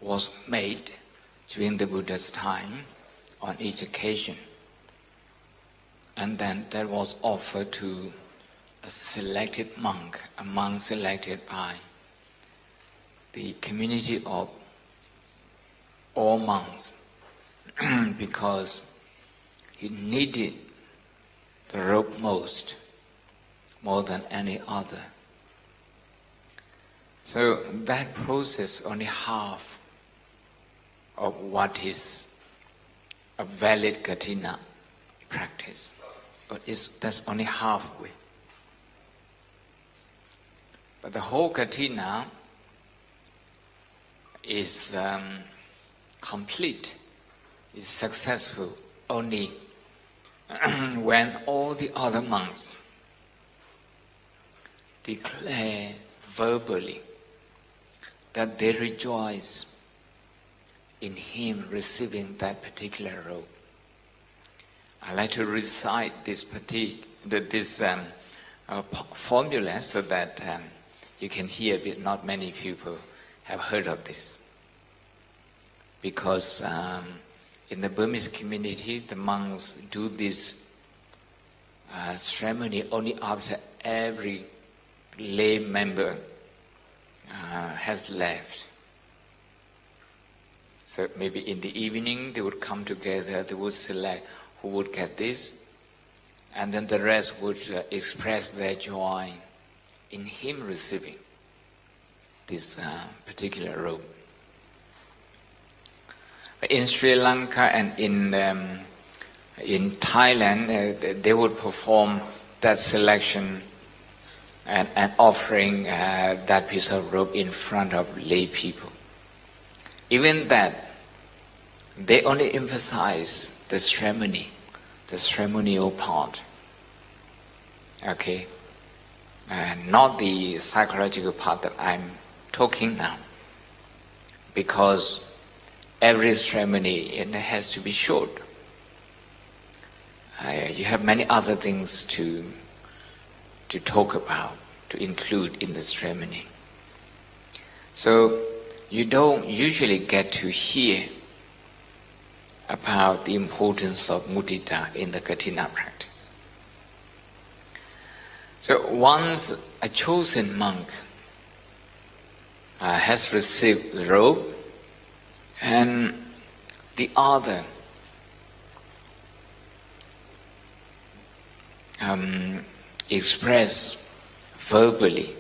was made during the Buddha's time on each occasion. And then that was offered to a selected monk, a monk selected by the community of all monks, because he needed the robe more than any other. So that process only half of what is a valid Kathina practice. That's only halfway. But the whole Kathina is complete, is successful only when all the other monks declare verbally that they rejoice in him receiving that particular robe. I like to recite this formula so that you can hear, but not many people have heard of this. Because in the Burmese community, the monks do this ceremony only after every lay member has left. So maybe in the evening they would come together, they would select who would get this, and then the rest would express their joy in him receiving this particular robe. In Sri Lanka and in Thailand, they would perform that selection and offering that piece of robe in front of lay people. Even that, they only emphasize the ceremony, the ceremonial part. Okay? Not the psychological part that I'm talking now. Because every ceremony it has to be short. You have many other things to talk about, to include in the ceremony. So you don't usually get to hear about the importance of mudita in the Kathina practice. So once a chosen monk has received the robe, and the other express verbally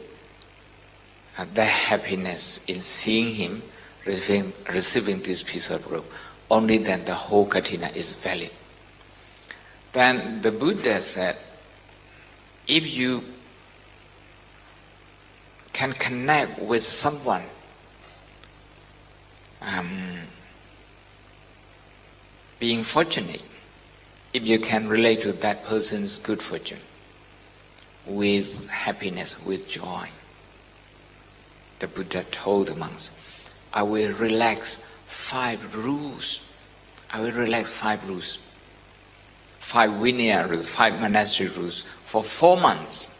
their happiness in seeing him receiving this piece of robe, only then the whole Kathina is valid. Then the Buddha said, if you can connect with someone being fortunate, if you can relate to that person's good fortune with happiness, with joy, the Buddha told the monks, I will relax 5 rules. I will relax 5 rules. 5 Vinaya rules, 5 monastery rules for 4 months.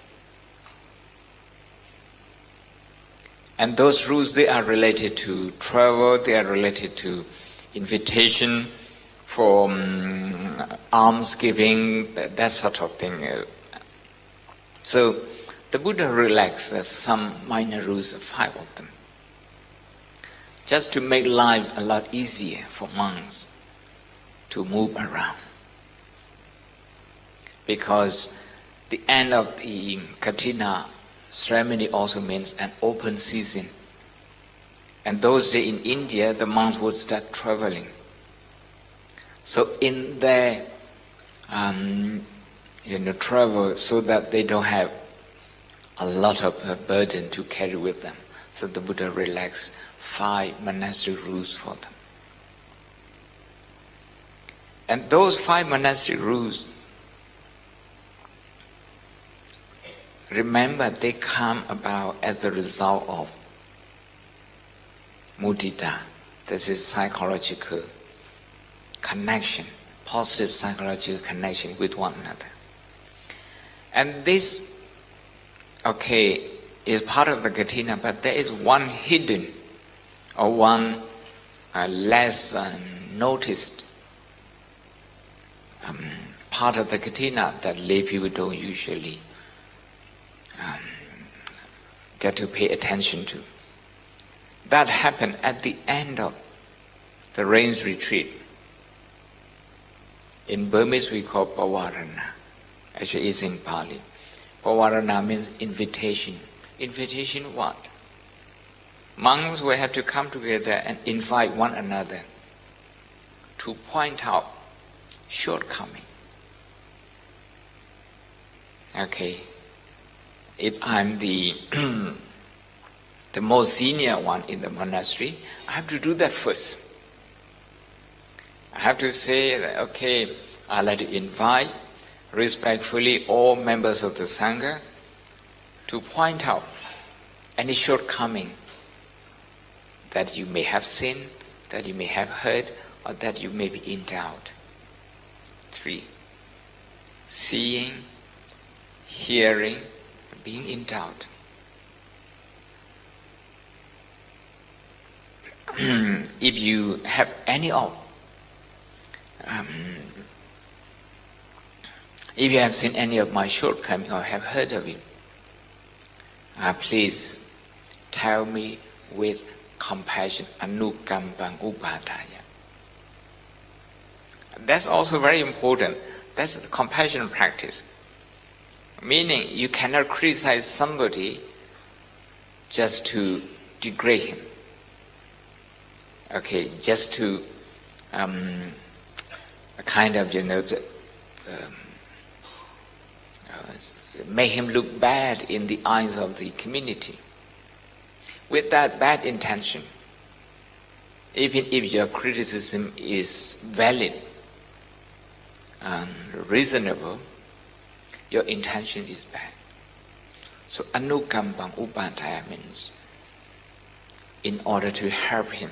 And those rules, they are related to travel, they are related to invitation for alms giving, that sort of thing. So the Buddha relaxed some minor rules, 5 of them, just to make life a lot easier for monks to move around. Because the end of the Kathina ceremony also means an open season. And those days in India, the monks would start traveling. So in their travel, so that they don't have a lot of burden to carry with them. So the Buddha relaxed 5 monastic rules for them. And those 5 monastic rules, remember, they come about as the result of mudita. This is psychological connection, positive psychological connection with one another. And this, is part of the Kathina, but there is one hidden or one less noticed part of the Kathina that lay people don't usually get to pay attention to. That happened at the end of the rains retreat. In Burmese we call Pavarana. Actually it's in Pali. Pavarana means invitation. Invitation what? Monks will have to come together and invite one another to point out shortcoming. Okay, if I'm the most senior one in the monastery, I have to do that first. I have to say that, okay, I'd like to invite respectfully all members of the Sangha to point out any shortcoming that you may have seen, that you may have heard, or that you may be in doubt. 3. Seeing, hearing, being in doubt. If you have any of, if you have seen any of my shortcomings or have heard of it, please tell me with compassion. Anukampang upadaya. That's also very important. That's the compassion practice. Meaning you cannot criticize somebody just to degrade him. Okay, just to kind of, make him look bad in the eyes of the community. With that bad intention, even if your criticism is valid and reasonable, your intention is bad. So anukampang upadaya means in order to help him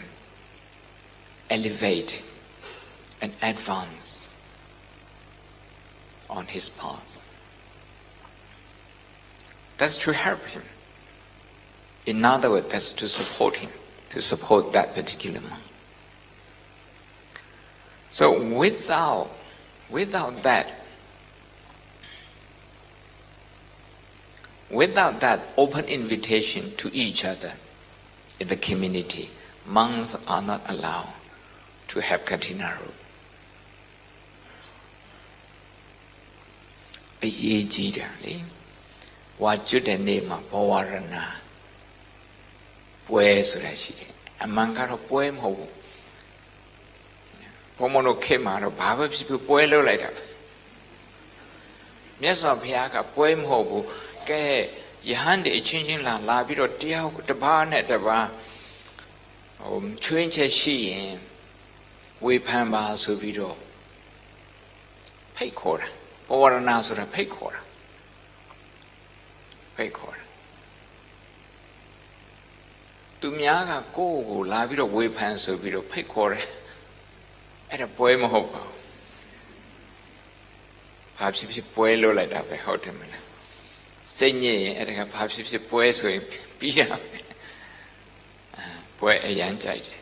elevate and advance on his path. That's to help him. In other words, that's to support him, to support that particular monk. So without that open invitation to each other in the community, monks are not allowed to have Kathina Robe. အရေးကြီးတယ်လေ။ဝါကျွတ်တဲ့နေ့မှာဘဝရဏပွဲဆိုတာရှိတယ်။အမှန်ကတော့ပွဲမဟုတ်ဘူး။ဘုံမတို့ခေတ်မှာတော့ဘာပဲဖြစ်ဖြစ်ပွဲလုပ်လိုက်တာပဲ။မြတ်စွာဘုရားကပွဲမဟုတ်ဘူး။ကဲယဟန်တွေအချင်းချင်းလာပြီးတော့တယောက်တစ်ပါးနဲ့တစ်ပါးချွင်းချက်ရှိရင်ဝေဖန်ပါဆိုပြီးတော့ဖိတ်ခေါ်တာဘဝရဏဆိုတာဖိတ်ခေါ်တာသူများကကိုယ့်ကိုလာပြီးတော့ဝေဖန်ဆိုပြီးတော့ဖိတ်ခေါ်တယ်အဲ့ဒါပွဲမဟုတ်ပါဘူးဘာဖြစ်ဖြစ်ပွဲလုပ်လိုက်တာပဲဟုတ်တယ်မလားစိတ်ညစ်ရင်အဲ့ဒါကဘာဖြစ်ဖြစ်ပွဲဆိုရင်ပြီးတာပဲပွဲအရန်ကြိုက်တယ်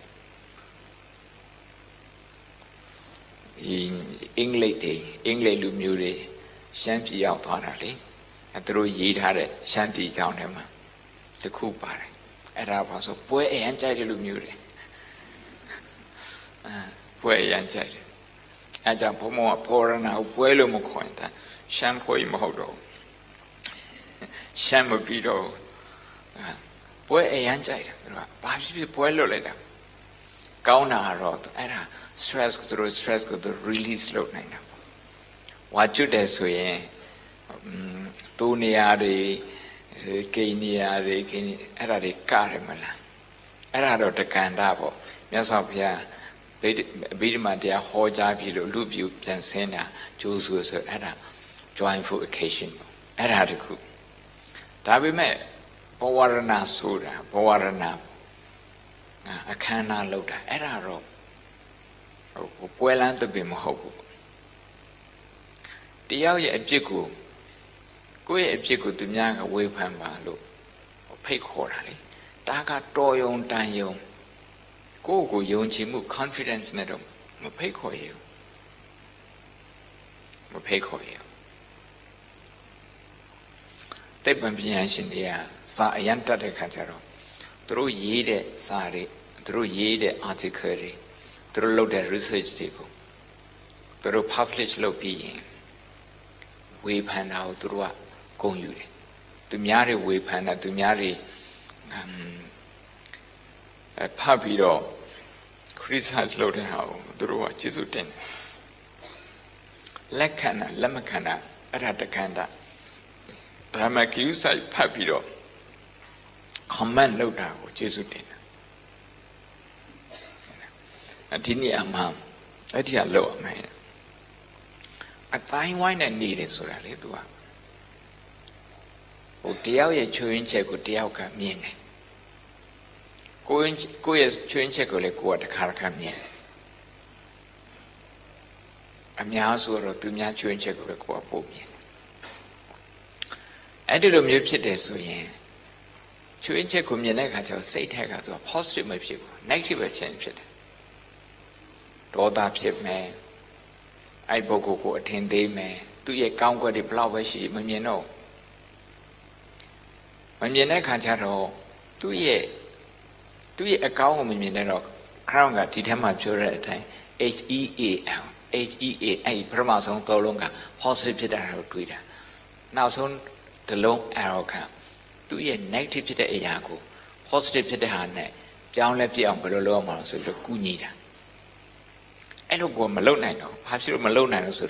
ဒီအင်္ဂလိပ်လူမျိုးတွေရှမ်းပြည်ရောက်သွားတာလေအဲသူတို့ရေးထားတဲ့ရှမ်းပြည်ကျောင်းထဲမှာတခုပါတယ်အဲ့ဒါဘာဆိုပွဲအရန်ကြိုက်တဲ့လူမျိုးတွေပွဲအရန်ကြိုက်တယ်အဲကြောင့်ဘုံမောကဖော်ရနာကိုပွဲလို့မခေါ်ရင်ဒါရှမ်းပွဲမဟုတ်တော့ရှမ်းမပြီးတော့ပွဲအရန်ကြိုက်တယ်သူကဘာဖြစ်ပွဲလွတ်လိုက်တာကောင်းတာတော့အဲ့ဒါ stress ကို stress ကို release လုပ်နိုင်တာပေါ့ဝါကျွတ်တယ်ဆိုရင်သူနေရာတွေကိန်းနေရာတွေအဲ့ဒါတွေကရတယ်မလားအဲ့ဒါတော့တက္ကန္တပေါ့မြတ်စွာဘုရားဗိဓမာတရားဟောကြားပြီလို့လူပြူပြန်ဆင်းတာကျိုးဆိုအဲ့ဒါ joyful occasion ပေါ့အဲ့ဒါတခုဒါပေမဲ့ဘဝရဏဆိုတာဘဝရဏအခမ်းအနားလုပ်တာအဲ့ဒါတော့ပွဲလန်းတပင်မဟုတ်ဘူးတယောက်ရဲ့အပြစ်ကိုကိုယ့်ရဲ့အပြစ်ကိုသူများကဝေဖန်ပါလို့ဖိတ်ခေါ်တာလေဒါကတော်ယုံတန်ယုံ Go yonchimu confidence neto pay for you. Pay for you. They been in the sa yanta de cacharo. Through ye de sari, through ye de article, through low the research table, through publish low being. We pan out through a go you. To marry we pan out to marry a puppy dog. Chris has loaded how through a chisutin. Lakana, Lamakana, Aratakanda. Ramakiusai puppy dog. Command loader, chisutin. Atini amam, Atia low man. A fine wine and needed so that it was. O dear chewing check with Diauka mean. Go as chewing check or go at the carca mean. A miasu or to mia chewing check or go up mean. I did a mupsit so yen. Chewing check with me neck had say tag to a positive mupsit, negative change it. Daughter pip man. I bogo attend day man, do ye count what the flower she may know. When ye neck can't do ye account of me, crown got did him at your time, HEAL, HEA, Permason Tolonga, positive arrow Twitter. Now soon the long arrow come. Do ye negative to the Ayago, positive to the hand, down left the umbrella monster of Kunida. I don't go Malone, perhaps you're Malone, so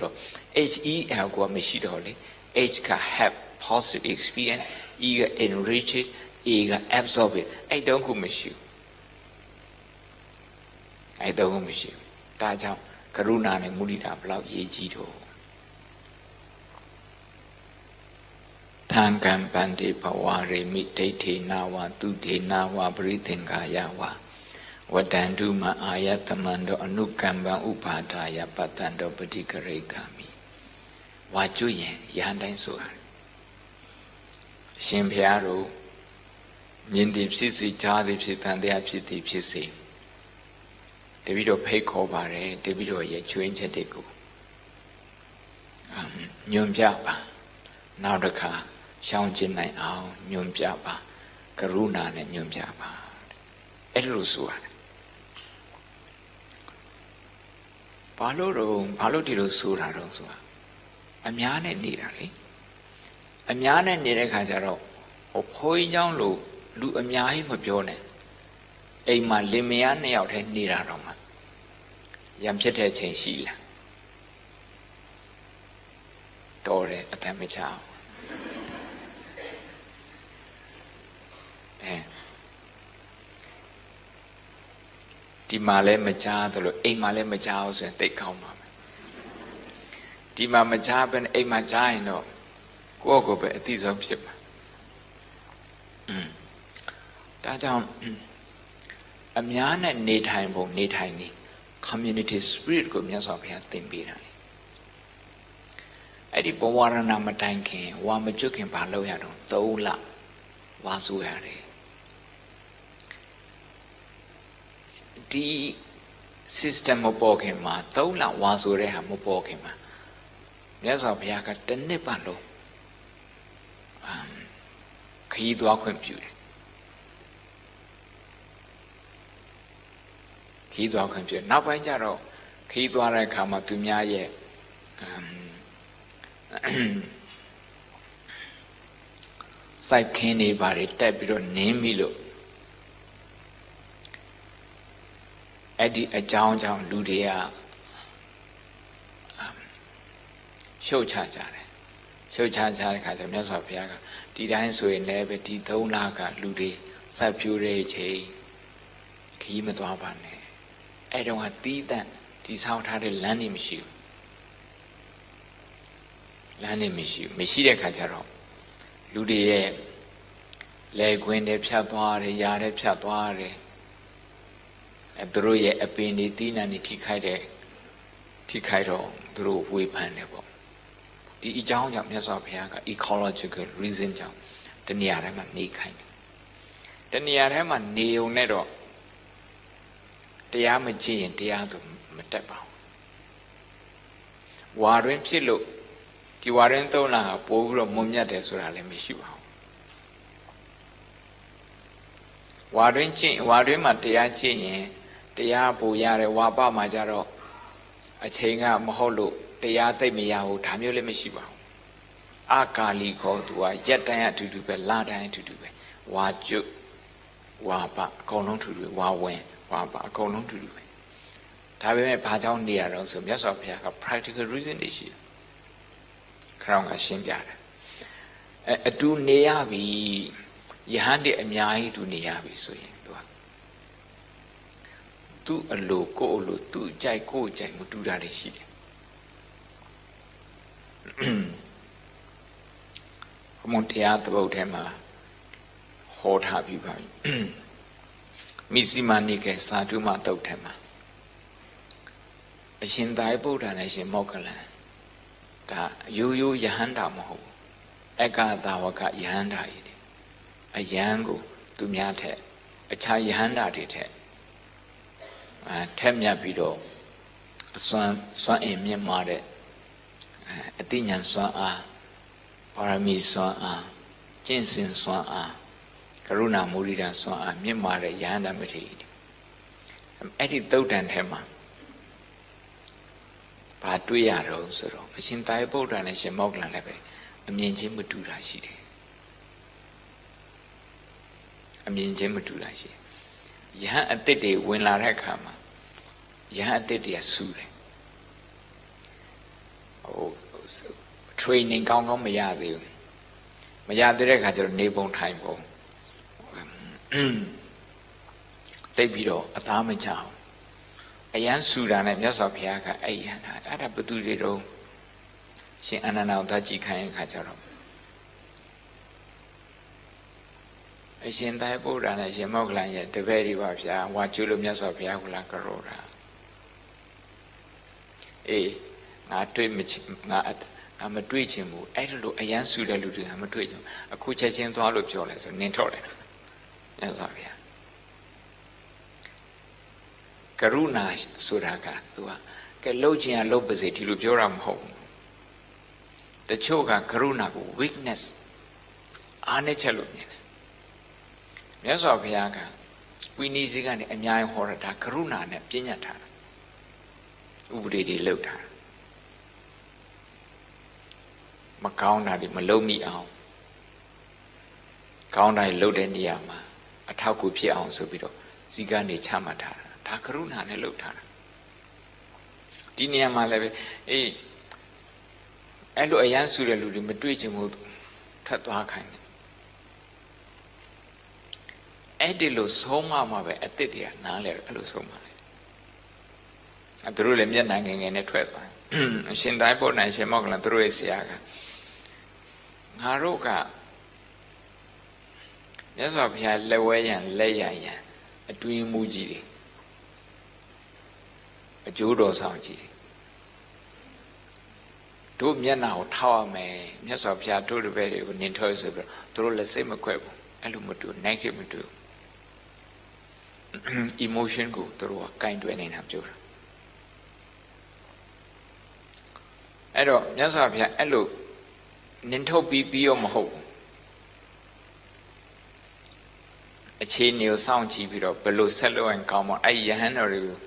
HEL go Mishidoli, H can have positive experience, eager enrich it, eager absorb it. I don't go miss you. I don't miss you. That's how Karuna and Mudita blow ye jito. Tangan Bandi Pawari, Midate Nawa, Tude Nawa, breathing Gayawa. Wadandu ma ayatamando anukamba upadaya patando patikarigami. Wajuye yandain suar. Shimpiaro Mindi Psisi, Jadi Psitan, the Apsiti Psisi. Debido pay cobare, debido ye chuinche deku. Nyumjapa, Naudaka, Shaunjin Nai Ao, Nyumjapa, Karuna and Nyumjapa. Elusuar. Palo di Sura Rosua. A miane nearly. A miane near a casaro, or poi young lu a miahi mapione. A malimiane out and near Roma. Yamchete Chenshila. Dore at Tamichao. Di male machado, a male machaos and take home. Di mamachab and a machino. Go go at these of ship. That down a mian and need time bo need tiny. Community spirit go means of here thin beer. I did Bawarana Matankin, one majukin palo yado, Dola, Wasuari. The system of Bokema, Dola Wasureha Mobokema. Yes, of Yaka, the Nepalo. Kido computer. Kido computer. Now by Jaro, Kido Arakama to Miaye. Sai Kenny Barry, Tabiro, name Milo. Eddie a John Ludia show charger. Show charger has a mess of Yaga. Did I so in Lebe, Titonaga, Ludi, Sapure, Che, Kimatwabane. I don't have that. This how had a landing machine. Landing machine, Machine Cacharo. Ludi, Leguende Piatuare, Yare Piatuare. A druye a penitina ni Tikairo, drew weaponable. The Ijang of Yaga, ecological reason, the Niarama ni kind. The Niarama neo nedo. တရားမကြည့်ရင်တရားသူမတက်ပါဘူးဝါတွင်ဖြစ်လို့ဒီဝါတွင်သုံးလာပို့ပြီးတော့မွန်မြတ်တယ်ဆိုတာလည်းမရှိပါဘူးဝါတွင်ကျင့်ဝါတွင်မှာတရားကျင့်ရင်တရားပို့ရတယ်ဝါပမှာကြတော့အချိန်ကမဟုတ်လို့တရားသိမ့်မရဘူးဒါမျိုးလည်းမရှိပါဘူးအကာလီခေါ်သူကရက်တိုင်းအတူတူပဲလတိုင်းအတူတူပဲဝါကျွတ်ဝါပအကုန်လုံးတူတူဝါဝင်ဝါပအကုန်လုံးတူတူပဲဒါပေမဲ့ဘာကြောင့်နေရတော့ဆိုမြတ်စွာဘုရားက practical reason တွေရှိတယ်ခရောင်းကရှင်းပြတယ်အတူနေရပြီယဟန်တဲ့အများကြီးတူနေရပြီဆိုရင်သူအလိုကိုအလိုသူကြိုက်ကိုကြိုက်မတူတာတွေရှိတယ်ဘုံတရားသဘောထဲမှာဟောထားပြီးပါပြီမိစီမာနိကေစာတုမတုတ်ထဲမှာအရှင်သာရိပုတ္တရာနဲ့ရှင်မောက္ကလန်ဒါရိုးရိုးယဟန္တာမဟုတ်ဘူးအက္ခသာဝကယဟန္တာကြီးတယ်အယံကိုသူများထက်အခြားယဟန္တာတွေထက်ထက်မြတ်ပြီးတော့အစွမ်းအင်မြင့်မာတဲ့အသိဉာဏ်စွမ်းအားပါရမီစွမ်းအားကျင့်စဉ်စွမ်းအားကရုဏာမုဒိတာစွမ်းအားမြင့်မာတဲ့ယဟန္တာမထေရအဲ့ဒီသုတ်တန်ထဲမှာဘာတွေ့ရတော့ဆိုတော့အရှင်သာရိပုတ္တရာနဲ့ရှင်မောက္ကလန်လည်းပဲအမြင်ချင်းမတူတာရှိတယ်အမြင်ချင်းမတူတာရှိတယ်ယဟန်အတစ်တွေဝင်လာတဲ့အခါမှာယဟန်အတစ်တွေကဆူတယ်training ကောင်းကောင်းမရသေးဘူးမရသေးတဲ့အခါကျတော့နေပုံထိုင်ပုံတိတ်ပြီးတော့အသားမချအောင်အယံဆူတာနဲ့မြတ်စွာဘုရားကအဲ့ယဟန်အဲ့ဒါဘသူတွေတော့ရှင်အနန္ဒကိုသွားကြည့်ခိုင်းတဲ့အခါကျတော့အရှင်သာရိပုတ္တရာနဲ့ရှင်မောက္ကလန်ရဲ့တပည့်တွေပါဗျာဝါကျွလို့မြတ်စွာဘုရားကလာကြရောတာအေးငါတွေ့မချင်ငါမတွေ့ချင်ဘူးအဲ့လိုအယံဆူတဲ့လူတွေကမတွေ့ချင်အခုချက်ချင်းသွားလို့ပြောလဲဆိုနင်းထော့တယ်မြတ်စွာဘုရားကရုဏာဆိုတာကသူကလှုပ်ခြင်းလှုပ်ပါစေဒီလိုပြောတာမဟုတ်ဘူးတချို့ကကရုဏာကို weakness အားနည်းချက်လို့မြင်တယ်မြတ်စွာဘုရားကဝိနည်းစည်းကနေအများကြီးဟောတာကရုဏာနဲ့ပြညတ်ထားတာဥပဒေတွေလုပ်တာမကောင်းတာတွေမလုပ်မိအောင်ကောင်းတာတွေလုပ်တဲ့နေရာမှာအထောက်အကူဖြစ်အောင်ဆိုပြီးတော့စည်းကနေချမှတ်ထားတာဒါကရုဏာနဲ့လုပ်ထားတာဒီနေရာမှာလည်းပဲအေးအဲ့လိုအယံဆူတဲ့လူတွေမတွေ့ချင်ဘူးထပ်သွားခိုင်းတယ်အဲ့ဒီလိုဆုံးမမှာပဲအစ်စ်တွေကနားလဲအဲ့လိုဆုံးမလိုက်သူတို့လည်းမျက်နှာငယ်ငယ်နဲ့ထွက်သွားအရှင်သာရိပုတ္တရာရှင်မောက္ကလန်သူတို့ရဲ့ဆရာကငါတို့ကမြတ်စွာဘုရားလက်ဝဲရန်လက်ရရန်အတွင်းမူကြီးတွေအကျိုးတော်ဆောင်ကြီးတို့မျက်နှာကိုထောက်ရမယ်မြတ်စွာဘုရားတို့တပည့်တွေကိုနင်ထောဆိုပြီးတော့တို့လည်းစိတ်မခွဲဘူးအဲ့လိုမတူ negative မတူ emotion ကိုတို့ကကင်တွယ်နေတာပြောတာအဲ့တော့မြတ်စွာဘုရားအဲ့လိုနင်ထုတ်ပြီးရောမဟုတ်ဘူးအခြေအနေကိုစောင့်ကြည့်ပြီးတော့ဘယ်လိုဆက်လုပ်ရင်ကောင်းမလဲအဲ့ယဟန်တော်တွေကို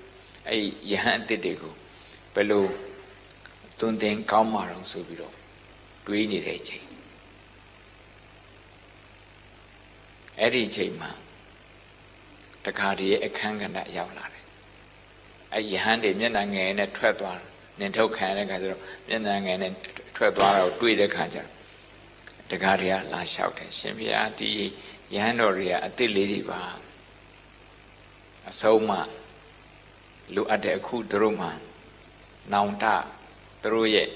အဲ့ယဟန်အတစ်တွေကိုဘယ်လိုသွန်သင်ကောင်းမှာတော့ဆိုပြီးတော့တွေးနေတဲ့အချိန်အဲ့ဒီအချိန်မှာတခါတည်းအခန်းကဏ္ဍရောက်လာတယ်အဲ့ယဟန်တွေမျက်နှာငယ်နဲ့ထွက်သွားနင်ထုတ်ခံတဲ့ခါကျတော့မျက်နှာငယ်နဲ့ထွက်သွားတော့တွေ့တဲ့ခါကျတော့တခါတည်းလာလျှောက်တယ်ရှင်ဘုရားဒီယဟန်တော်တွေကအစ်စ်လေးတွေပါအဆုံးမလိုအပ်တဲ့အခုသူတို့မှာနောင်တသူတို့ရဲ့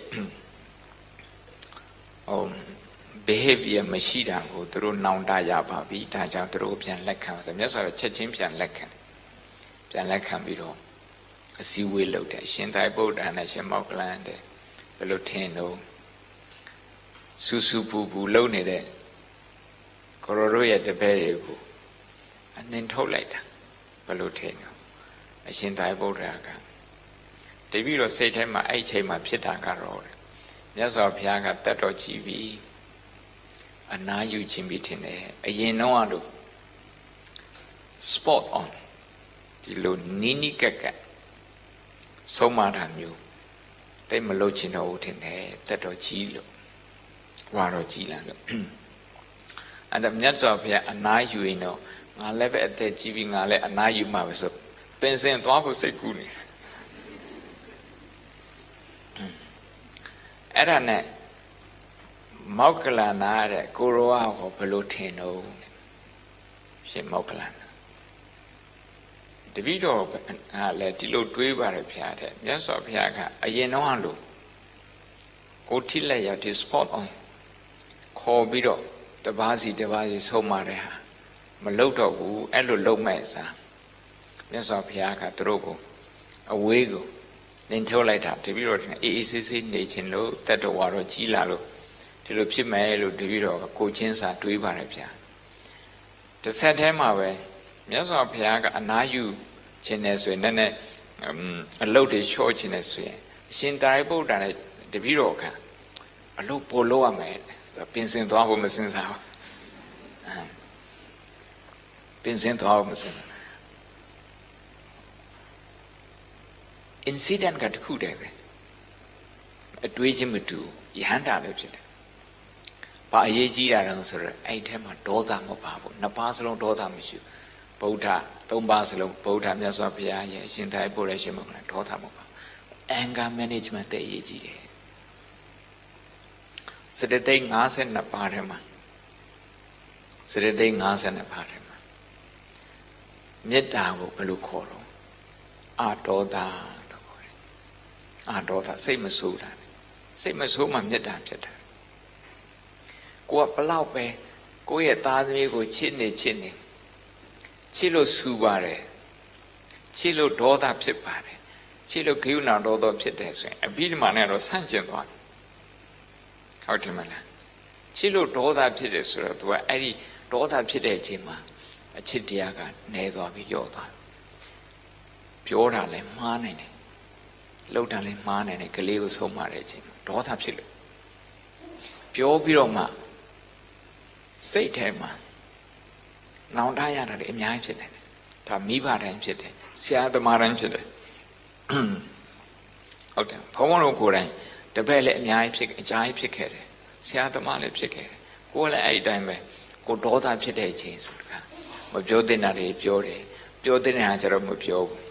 behavior မရှိတာကိုသူတို့နောင်တရပါပြီဒါကြောင့်သူတို့ပြန်လက်ခံဆိုမြတ်စွာဘုရားချက်ချင်းပြန်လက်ခံပြီးတော့အစည်းအဝေးလုပ်တယ်ရှင်သာရိပုတ္တရာနဲ့ရှင်မောက္ကလန်တဲ့ဘယ်လိုထင်တော့စူးစူးပူပူလုပ်နေတဲ့ကိုရိုရဲ့တပည့်တွေကိုအနှင်ထုတ်လိုက်တာဘယ်လိုထင်တော့အ အရှင်သာရိပုတ္တရာကတပည့်တော်စိတ်ထဲမှာအဲ့ချိန်မှာဖြစ်တာကတော့မြတ်စွာဘုရားကတတ်တော်ကြည်ပြီးအနာယူခြင်းပြီးထင်တယ်အရင်တော့လို့ spot on ဒီလိုနီးနီးကက်ကဆုံးမတာမျိုးတိတ်မလုပ်ချင်တော့ဘူးထင်တယ်တတ်တော်ကြီးလို့ဝါတော်ကြီးလာလို့အဲ့ဒါမြတ်စွာဘုရားအနာယူရင်တော့ငါလည်းပဲအသက်ကြီးပြီးငါလည်းအနာယူမှာပဲဆိုပင်စင်သွားဖို့စိတ်ကူးနေတယ်အဲ့ဒါနဲ့မောက္ကလနာတဲ့ကိုရောဟောဘယ်လိုထင်တော့ရှင်မောက္ကလနာတပည့်တော်ကလည်းဒီလိုတွေးပါတယ်ဖျားတဲ့မြတ်စွာဘုရားကအရင်တော့လို့ကိုထိလက်ရဒီ spot on ခေါ်ပြီးတော့တပါးစီဆုံးမတဲ့ဟာမလုပ်တော့ဘူးအဲ့လိုလုပ်မဲ့စားမြတ်စွာဘုရားကသူတို့ကိုအဝေးကိုလင်းထုတ်လိုက်တာတပည့်တော်အေးအေးဆေးဆေးနေခြင်းလို့တတ်တော်ဝါတော့ကြီးလာလို့ဒီလိုဖြစ်မယ်လို့တပည့်တော်ကကိုချင်းစာတွေးပါတယ်ဗျာတစ်ဆက်တည်းမှာပဲမြတ်စွာဘုရားကအနာယူခြင်းနဲ့ဆိုရင်နဲ့အလုတ်တွေလျှော့ခြင်းနဲ့ဆိုရင်အရှင်သာရိပုတ္တရာနဲ့တပည့်တော်ကအလုတ်ပို့လို့ရမယ်ပင်စင်သွားဖို့မစင်စားဘူးပင်စင်သွားဖို့မစင်incident ကတခုတည်းပဲအတွေးချင်းမတူယဟန္တာလည်းဖြစ်တယ်။ဘာအရေးကြီးတာလဲဆိုတော့အဲ့ထဲမှာဒေါသမပါဘူး။နှစ်ပါးစလုံးဒေါသမရှိဘူး။ဗုဒ္ဓသုံးပါးစလုံးဗုဒ္ဓမြတ်စွာဘုရားရဲ့အရှင်သာရိပုတ္တရာရှင်မောက္ကလဒေါသမပါဘူး။ anger management တဲ့အရေးကြီးတယ်။စတသိက်52ပါးထဲမှာစတသိက်52ပါးထဲမှာမေတ္တာကိုဘယ်လိုခေါ်တော့အာဒေါသအာဒေါသစိတ်မဆိုးတာစိတ်မဆိုးမှမေတ္တာဖြစ်တာကိုကဘလောက်ပဲကိုယ့်ရဲ့သားသမီးကိုချစ်နေချစ်လို့ဆူပါတယ်ချစ်လို့ဒေါသဖြစ်ပါတယ်ချစ်လို့ဂိယူနာဒေါသဖြစ်တယ်ဆိုရင်အဘိဓမ္မာနဲ့တော့ဆန့်ကျင်သွားဟုတ်တယ်မလားချစ်လို့ဒေါသဖြစ်တယ်ဆိုတော့ तू ကအဲ့ဒီဒေါသဖြစ်တဲ့အချိန်မှာအချစ်တရားကနည်းသွားပြီးယော့သွားပြောတာလည်းမှားနိုင်တယ်လှုပ်တာလည်းမှားနိုင်တယ်ကလေးကိုဆုံးမတဲ့အချိန်ဒေါသဖြစ်လို့ပြောပြီးတော့မှစိတ်ထဲမှာနောင်တရတာလည်းအများကြီးဖြစ်နေတယ်ဒါမိဘတိုင်းဖြစ်တယ်ဆရာသမားတိုင်းဖြစ်တယ်ဟုတ်တယ်ဘုန်းဘုန်းတို့ကိုယ်တိုင်တပည့်လည်းအများကြီးအကြာကြီးဖြစ်ခဲ့တယ်ဆရာသမားလည်းဖြစ်ခဲ့တယ်ကိုယ်လည်းအဲ့ဒီတိုင်းပဲကိုဒေါသဖြစ်တဲ့အချိန်ဆိုတာမပြောသင့်တာတွေပြောတယ်ပြောသင့်တာကျတော့မပြောဘူး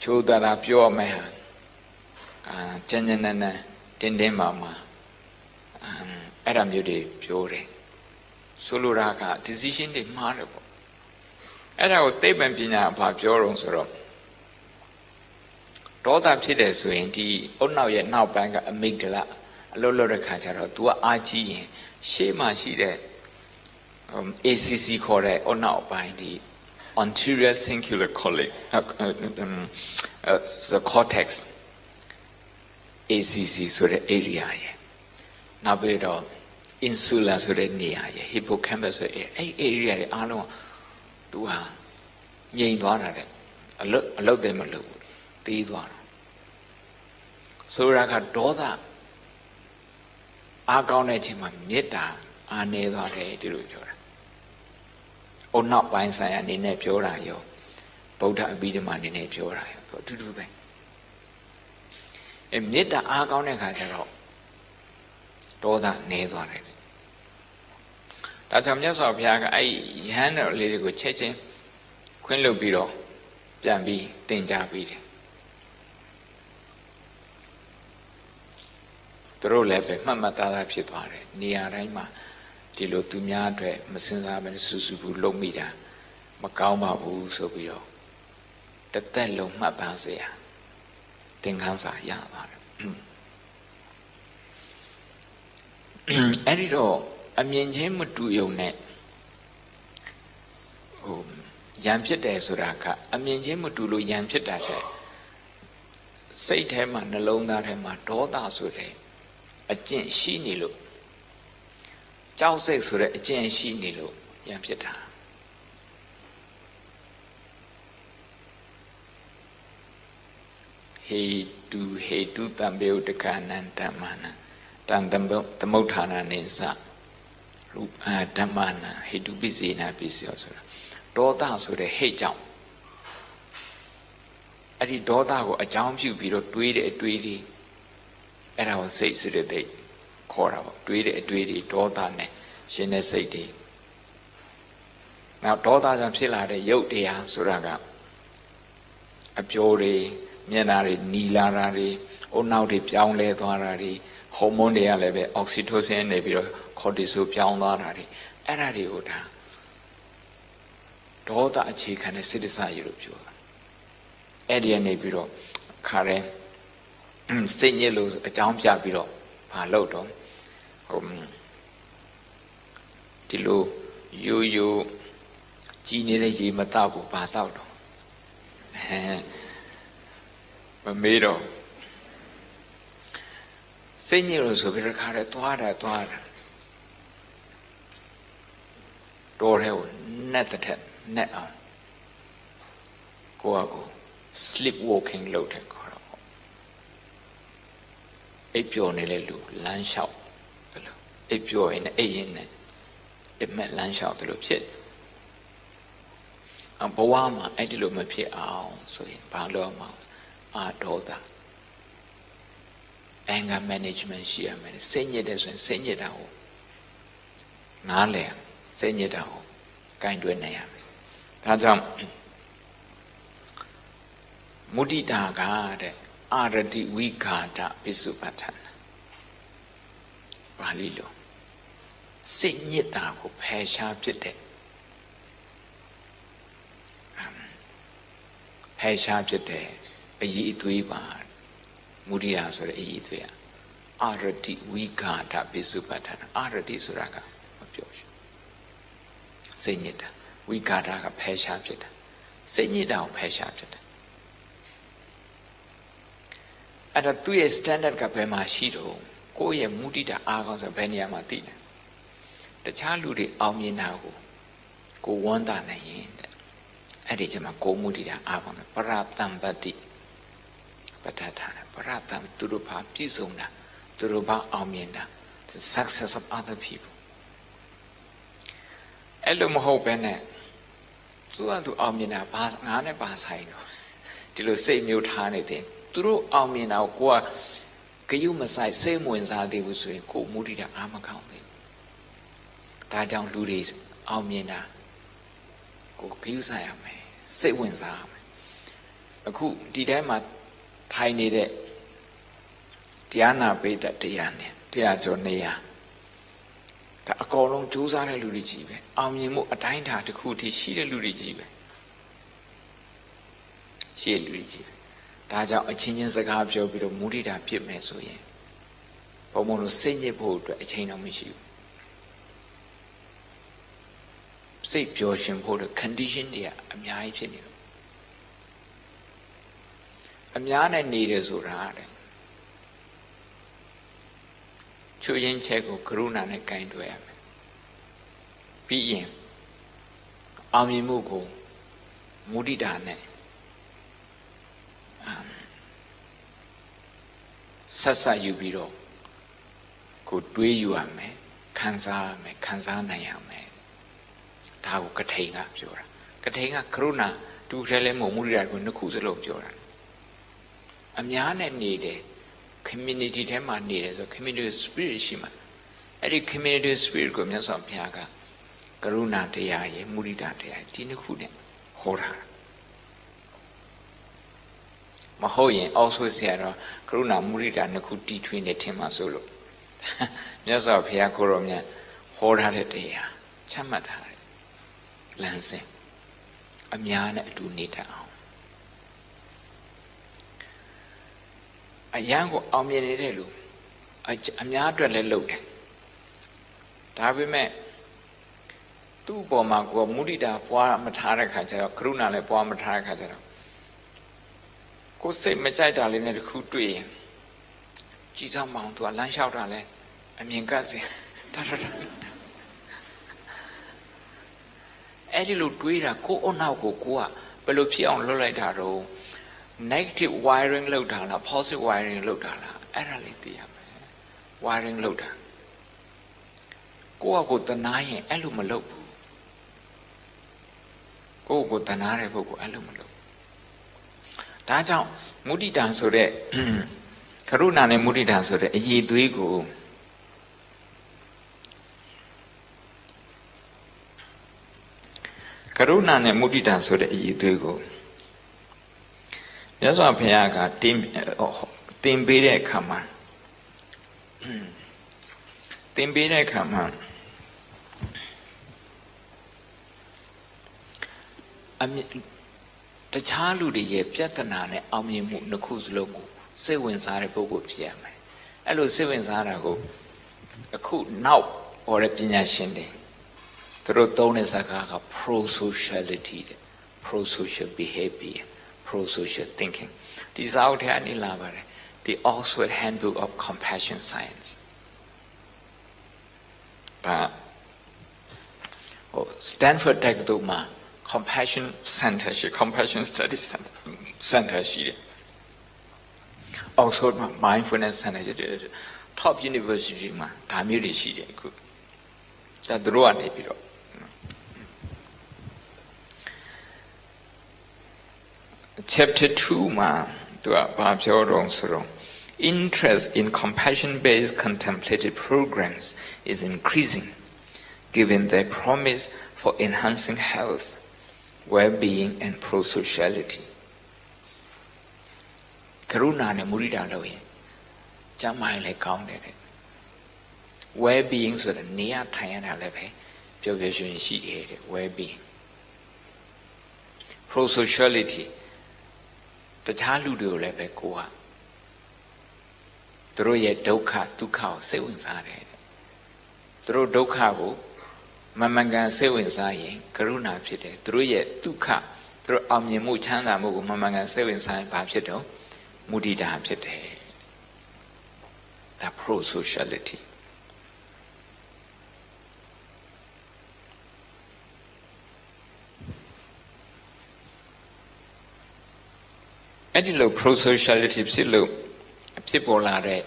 ချိုးတာပြောမယ်ဟာကျန်ကျန်နန်းနန်းတင်းမာမာအဲ့ဒါမျိုးတွေပြောတယ်ဆိုလိုတာက decision တွေမှားတယ်ပေါ့အဲ့ဒါကိုသိပ္ပံပညာဘာပြောတော့ဆိုတော့ဒေါသဖြစ်တယ်ဆိုရင်ဒီအုတ်နောက်ရဲ့နောက်ပိုင်းကအမိဂဒလအလုပ်လုပ်တဲ့ခါကျတော့ तू ကအာကြီးရင်ရှေ့မှာရှိတဲ့ ACC ခေါ်တဲ့အုတ်နောက်ပိုင်းဒီanterior cingulate the cortex ACC ဆိုတဲ့ area ရဲ့နောက်ပြီးတော့ insula ဆိုတဲ့နေရာရဲ့ hippocampus ဆိုတဲ့အဲ့ area တွေအားလုံးကသူဟာငြိမ်သွားတာတဲ့အလုတ်တယ်မလုပ်ဘူးတေးသွားတာဆိုရကဒေါသအားကောင်းတဲ့အချိန်မှာမေတ္တာအားနည်းသွားတယ်ဒီလိုပြောတာအုံနောက်ပိုင်းဆိုင်အနေနဲ့ပြောတာရောဗုဒ္ဓအဘိဓမ္မာအနေနဲ့ပြောတာရောသူအတူတူပဲမေတ္တာအားကောင်းတဲ့ခါကျတော့ဒေါသနည်းသွားတယ်ဒါကြောင့်မြတ်စွာဘုရားကအဲ့ယဟန်တော်လေးတွေကိုချက်ချင်းခွင့်လွှတ်ပြီးတော့ပြန်ပြီးသင်ကြားပြီးတယ်သူတို့လည်းပဲမှတ်မှတ်သားသားဖြစ်သွားတယ်နေရာတိုင်းမှာဒီလိုသူများအတွက်မစင်စားဘဲစူးစူးဘူးလုပ်မိတာမကောင်းပါဘူးဆိုပြီးတော့တစ်သက်လုံးမှတ်သားစေရသင်္ခန်းစာရပါတယ်အဲ့ဒီတော့အမြင်ချင်းမတူုံနဲ့ရံဖြစ်တယ်ဆိုတာကအမြင်ချင်းမတူလို့ရံဖြစ်တာတဲ့စိတ်ထဲမှာနှလုံးသားထဲမှာဒေါသဆိုတဲ့အကျင့်ရှိနေလို့ကြောက်စိတ်ဆိုတဲ့အကျင့်ရှိနေလို့ရံဖြစ်တာ he tu tambeo dekanan damana dan tamothana nisa dhammana he tu pisina pisyo so doda so the hateကြောင့်အဲ့ဒီဒေါသကိုအကြောင်းပြုပြီးတော့တွေးတဲ့အတွေးတွေအဲ့ဒါကိုစိတ်စေတသိက်ခေါ်တာပေါ့တွေးတဲ့အတွေးတွေဒေါသနဲ့ရှင်တဲ့စိတ်တွေနောက်ဒေါသကြောင့်ဖြစ်လာတဲ့ရုပ်တရားဆိုတာကအပျော်တွေမျက်နှာတွေနီလာတာတွေအုံနောက်တွေပြောင်းလဲသွားတာတွေဟော်မုန်းတွေကလည်းပဲအောက်ဆီတိုဆင်နေပြီးတော့ကော်တီဆိုပြောင်းသွားတာတွေအဲ့ဒါတွေကိုဒါဒေါသအခြေခံတဲ့စိတ္တစရည်လို့ပြောတာအဲ့ဒီကနေပြီးတော့ခါရဲစိတ်ညစ်လို့အကြောင်းပြပြီးတော့ဘာလုပ်တော့ဒီလိုရိုးကြီးနေတဲ့ရေမတောက်ဘူးဘာတောက်တော့မမေးတော့စိတ်ညစ်လို့ဆိုပြီးတော့ခါရဲသွားတာတော်ထဲကိုနက်တဲ့နက်အောင်ကိုယ့်အကူsleep walking လုပ်တယ်ခေါ်တော့အိပ်ပျော်နေတဲ့လူလမ်းလျှောက်တယ်လို့အိပ်ပျော်ရင်အိပ်ရင်နဲ့အိပ်မဲ့လမ်းလျှောက်တယ်လို့ဖြစ်ဘဝမှာအဲ့ဒီလိုမဖြစ်အောင်ဆိုရင်ဘာလို့မအာဒေါသ anger management ရှိရမယ်စိတ်ညစ်တယ်ဆိုရင်စိတ်ညစ်တာကိုနားလည်စိတ်ညစ်တာကိုကင်တွယ်နိုင်ရမယ်ဒါကြောင့်မုဒိတာကတဲ့အာရတိဝိဃာတပိစုပဋ္ဌာနာပါဠိလိုစိတ်ညစ်တာကိုဖယ်ရှားဖြစ်တဲ့ဖယ်ရှားဖြစ်တဲ့အည်အသွေးပါမုဒိတာဆိုတဲ့အည်အသွေးအာရတိဝိဃာတပိစုပဋ္ဌာနာအာရတိဆိုတာကမပြောရှုစိတ်ညစ်တာဝိဃာတကဖယ်ရှားဖြစ်တာစိတ်ညစ်တာကိုဖယ်ရှားဖြစ်တာအဲ့ဒါသူ့ရဲ့ standard ကဘယ်မှာရှိတော့ကိုယ့်ရဲ့မုဒိတာအားကောင်းဆိုဘယ်နေရာမှာသိတယ်တခြားလူတွေအောင်မြင်တာကိုဝမ်းသာနိုင်ရင်တဲ့အဲ့ဒီကျမှကိုမုဒိတာအားကောင်းတယ်ပရတံပတ္တိပဋ္ဌာန်းပရတံသူတို့ဘာပြည့်စုံတာသူတို့ဘာအောင်မြင်တာ the success of other people အဲ့လိုမဟုတ်ဘဲနဲ့သူကသူအောင်မြင်တာဘာငါနဲ့ဘာဆိုင်တော့ဒီလိုစိတ်မျိုးထားနေတယ်သူတို့အောင်မြင်တာကိုကဂယုမဆိုင်စိတ်မဝင်စားသေးဘူးဆိုရင်ကိုမုဒိတာအားမကောင်းသေးဘူးဒါကြောင့်လူတွေအောင်မြင်တာကိုဂယုဆိုင်ရမယ်စိတ်ဝင်စားရမယ်အခုဒီတိုင်းမှာထိုင်နေတဲ့တရားနာပိဋကတရားနဲ့တရားကျော်နေရဒါအကုန်လုံးကြိုးစားတဲ့လူတွေကြီးပဲအောင်မြင်မှုအတိုင်းအတာတစ်ခုတည်းရှိတဲ့လူတွေကြီးပဲရှိလူတွေကြီးပဲဒါကြောင့်အချင်းချင်းစကားပြောပြီးတော့မုဒိတာဖြစ်မယ်ဆိုရင်ဘုံဘုံတို့စိတ်ညစ်ဖို့အတွက်အချိန်တော့မရှိဘူးစိတ်ပျော်ရွှင်ဖို့အတွက် condition တွေကအများကြီးဖြစ်နေတော့အများနဲ့နေတယ်ဆိုတာတဲ့ချွေရင်ချက်ကိုကရုဏာနဲ့ကင်တွယ်ရမယ်ပြီးရင်အောင်မြင်မှုကိုမုဒိတာနဲ့ဆက်ဆက်ယူပြီးတော့ကိုတွေးယူရမယ်ခံစားရမယ်ခံစားနိုင်ရမယ်ဒါကိုကထိန်ကပြောတာကထိန်ကကရုဏာတူထဲလဲမုဒိတာကိုနှစ်ခုစလုံးပြောတာအများနဲ့နေတယ် community ထဲမှာနေတယ်ဆို community spirit ရှိမှာအဲ့ဒီ community spirit ကိုမြတ်စွာဘုရားကကရုဏာတရားရဲ့မုဒိတာတရားဒီနှစ်ခုနဲ့ဟောထားတာမဟုတ်ရင်အောက်ဆွေးဆရာတော့ကရုဏာမုဒိတာနှစ်ခုတီထွင်နေထင်မှာဆိုလို့မြတ်စွာဘုရားကိုရောမြတ်ဟောထားတဲ့တရားချမှတ်ထားတယ်လမ်းစဉ်အများနဲ့အတူနေတတ်အောင်အရန်ကိုအောင်မြင်နေတဲ့လူအများအတွက်လည်းလုပ်တယ်ဒါပေမဲ့သူ့အပေါ်မှာကိုမုဒိတာပွားမထားတဲ့ခါကျတော့ကရုဏာလည်းပွားမထားတဲ့ခါကျတော့ကိုစိတ်မကြိုက်တာလေးနဲ့တခုတွေ့ရင်ကြည်ဆောင်မအောင်သူကလမ်းလျှောက်တာလဲအမြင်ကစင်ဒါအဲ့ဒီလိုတွေးတာကိုအနောက်ကိုကဘယ်လိုဖြစ်အောင်လုပ်လိုက်တာတော့ negative wiring လောက်တာလား positive wiring လောက်တာလားအဲ့ဒါလေးသိရမယ် wiring လောက်တာကိုယ့်အကိုတနာရင်အဲ့လိုမလုပ်ဘူးကိုယ့်ကိုတနာတဲ့ပုဂ္ဂိုလ်အဲ့လိုမလုပ်ဒါကြောင့်မုဒိတာဆိုတဲ့ကရုဏာနဲ့မုဒိတာဆိုတဲ့အရည်သွေးကိုကရုဏာနဲ့မုဒိတာဆိုတဲ့အရည်သွေးကိုမြတ်စွာဘုရားကတင်ပေးတဲ့အခါမှာတခြားလူတွေရဲ့ပြဿနာနဲ့အောင်မြင်မှုနှစ်ခုစလုံးကိုစိတ်ဝင်စားတဲ့ပုဂ္ဂိုလ်ဖြစ်ရမယ်အဲ့လိုစိတ်ဝင်စားတာကိုအခုနောက်ပေါ်တဲ့ပညာရှင်တွေသူတို့သုံးတဲ့စကားက pro-sociality တဲ့ pro-social behavior pro-social thinking ဒီစာအုပ်ထဲအနေလာပါတယ် The Oxford Handbook of Compassion Science ဒါ Stanford တက္ကသိုလ်မှာ Compassion Center ရှိ Compassion Studies Center ရှိတယ် Oxford မှာ Mindfulness Center ရှိတယ် Top University မှာဒါမျိုးတွေရှိတယ်အခုဒါသူတို့ကနေပြီးတော့Chapter 2 မှာသူကဘာပြောတော့ဆိုတော့ interest in compassion-based contemplative programs is increasing given their promise for enhancing health, well-being and pro-sociality. ကရုဏာနဲ့မုဒိတာလို့ရင်ကျမ်းမာရင်လည်းကောင်းတယ်တဲ့ well-being ဆိုတာနေရထိုင်ရတာလည်းပဲပျော်ပျော်ရွှင်ရွှင်ရှိတယ်တဲ့ well-being pro-sociality တခြားလူတွေကိုလည်းပဲကိုကသူတို့ရဲ့ဒုက္ခဒုက္ခကိုစိတ်ဝင်စားတယ်သူတို့ဒုက္ခကိုမမှန်ကန်စိတ်ဝင်စားရင်ကရုဏာဖြစ်တယ်သူတို့ရဲ့ဒုက္ခသူတို့အောင်မြင်မှုချမ်းသာမှုကိုမမှန်ကန်စိတ်ဝင်စားရင်ဘာဖြစ်တော့မုဒိတာဖြစ်တယ်ဒါ pro-socialityအဲ့ဒီလို pro-sociality ဖြစ်လို့ဖြစ်ပေါ်လာတဲ့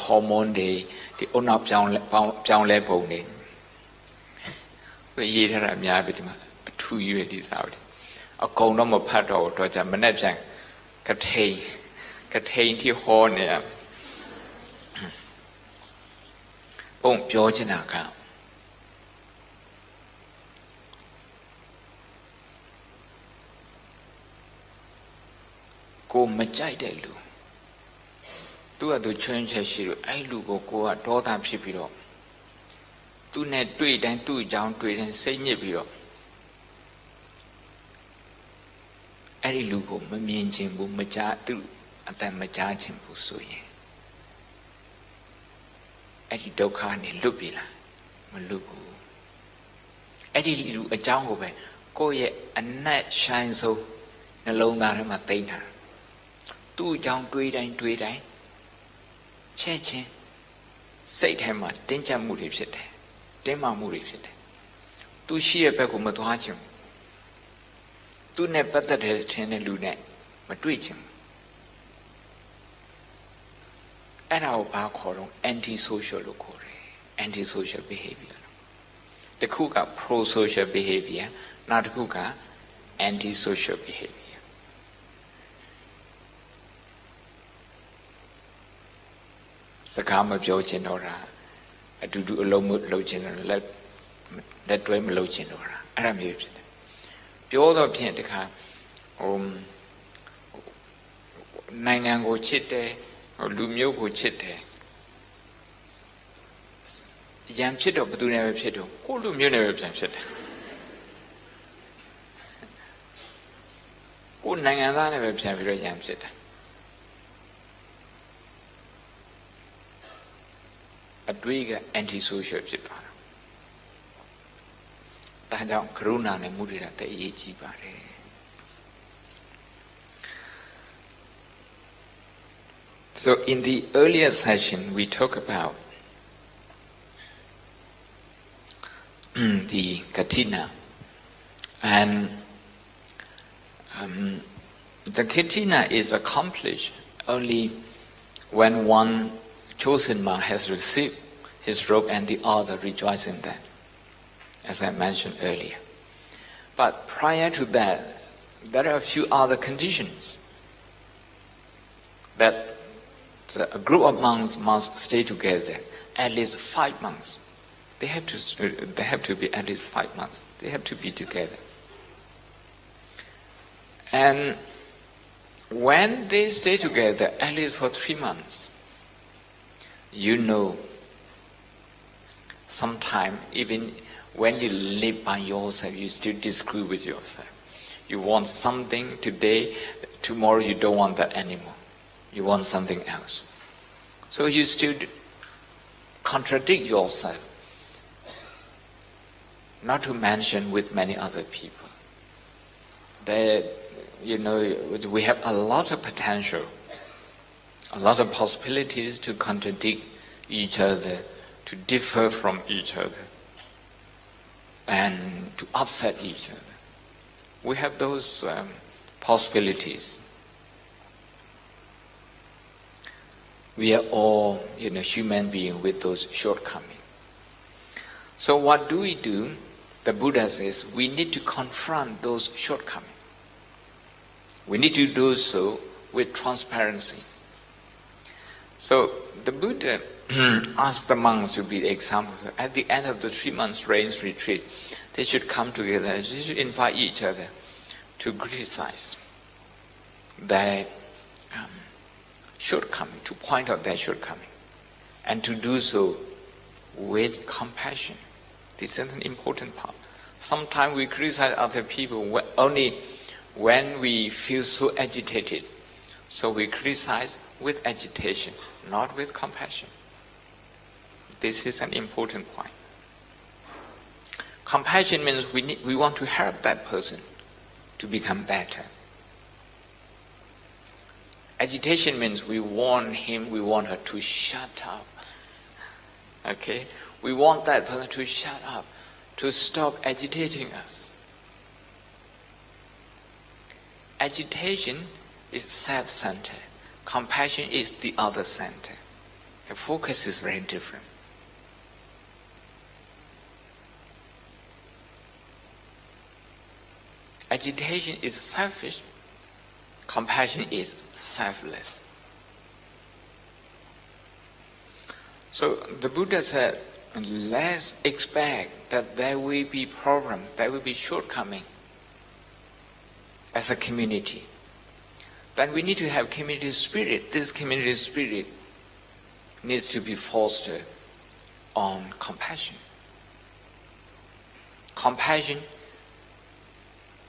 ဟော်မုန်းတွေဒီအုံနောက်ပြောင်းလဲပုံတွေရေးထားတာအများပြီဒီမှာအထူးရွယ်ဒီစာအုပ်တွေအကုန်တော့မဖတ်တော့တော့ကြမနဲ့ပြန်ကထိန်ที่ဟောနေပုံပြောချင်တာကကိုမကြိုက်တဲ့လူသူကသူချွင်းချက်ရှိလို့အဲ့လူကိုကိုကဒေါသဖြစ်ပြီးတော့သူနဲ့တွေ့တိုင်းသူ့အကြောင်းတွေ့တိုင်းစိတ်ညစ်ပြီးတော့အဲ့ဒီလူကိုမမြင်ချင်ဘူးမကြားသူအတန်မကြားချင်ဘူးဆိုရင်အဲ့ဒီဒုက္ခနဲ့လွတ်ပြီလားမလွတ်ဘူးအဲ့ဒီလူအကြောင်းကိုပဲကိုယ့်ရဲ့အနက်ရှိုင်းဆုံးနှလုံးသားထဲမှာသိမ့်တာသူ့အကြောင်းတွေးတိုင်းချက်ချင်းစိတ်ထဲမှာတင်းကျပ်မှုတွေဖြစ်တယ်တင်းမာမှုတွေဖြစ်တယ်သူရှိရဲ့ဘက်ကိုမသွားချင်ဘူးသူနဲ့ပတ်သက်တဲ့ချင်းတဲ့လူနဲ့မတွေ့ချင်ဘူးအဲ့ဒါကိုဘာခေါ်တော့ anti social လို့ခေါ်တယ် anti social behavior တခုက pro social behavior နောက်တစ်ခုက anti social behaviorစကားမပြောချင်တော့တာအတူတူအလုံးမလုပ်ချင်တော့လက်တွဲမလုပ်ချင်တော့တာအဲ့ဒါမျိုးဖြစ်တယ်ပြောတော့ဖြင့်တခါနိုင်ငံကိုချစ်တယ်လူမျိုးကိုချစ်တယ်ရံဖြစ်တော့ဘယ်သူနဲ့ပဲဖြစ်တော့ကိုလူမျိုးနဲ့ပဲပြန်ဖြစ်တယ်ကိုနိုင်ငံသားနဲ့ပဲပြန်ပြီးတော့ရံဖြစ်တယ်အတွေ့က anti social ဖြစ်သွားတာဒါကြောင့်ကရုဏာနဲ့မုဒိတာတဲ့အရေးကြီးပါတယ် So in the earlier session we talk about the Kathina and The Kathina is accomplished only when one chosen monk has received his robe and the other rejoice in that, as I mentioned earlier. But prior to that, there are a few other conditions that a group of monks must stay together at least 5 months. They have to be at least 5 months. They have to be together. And when they stay together at least for 3 months, sometime even when you live by yourself, you still disagree with yourself. You want something today, tomorrow you don't want that anymore. You want something else. So you still contradict yourself. Not to mention with many other people. We have a lot of potential, a lot of possibilities to contradict each other, to differ from each other, and to upset each other. We have those possibilities. We are all, human beings with those shortcomings. So what do we do? The Buddha says we need to confront those shortcomings. We need to do so with transparency. So the Buddha asked the monks to be the example. At the end of the 3 months rains retreat, they should come together. They should invite each other to criticize their shortcoming, to point out their shortcoming, and to do so with compassion. This is an important part. Sometimes we criticize other people only when we feel so agitated. So we criticize with agitation, not with compassion. This is an important point. Compassion means we want to help that person to become better. Agitation means we want her to shut up. Okay? We want that person to shut up, to stop agitating us. Agitation is self-centered. Compassion is the other-centered. The focus is very different. Agitation is selfish. Compassion is selfless. So the Buddha said, let's expect that there will be problem, there will be shortcoming as a community. Then we need to have community spirit. This community spirit needs to be fostered on compassion. Compassion,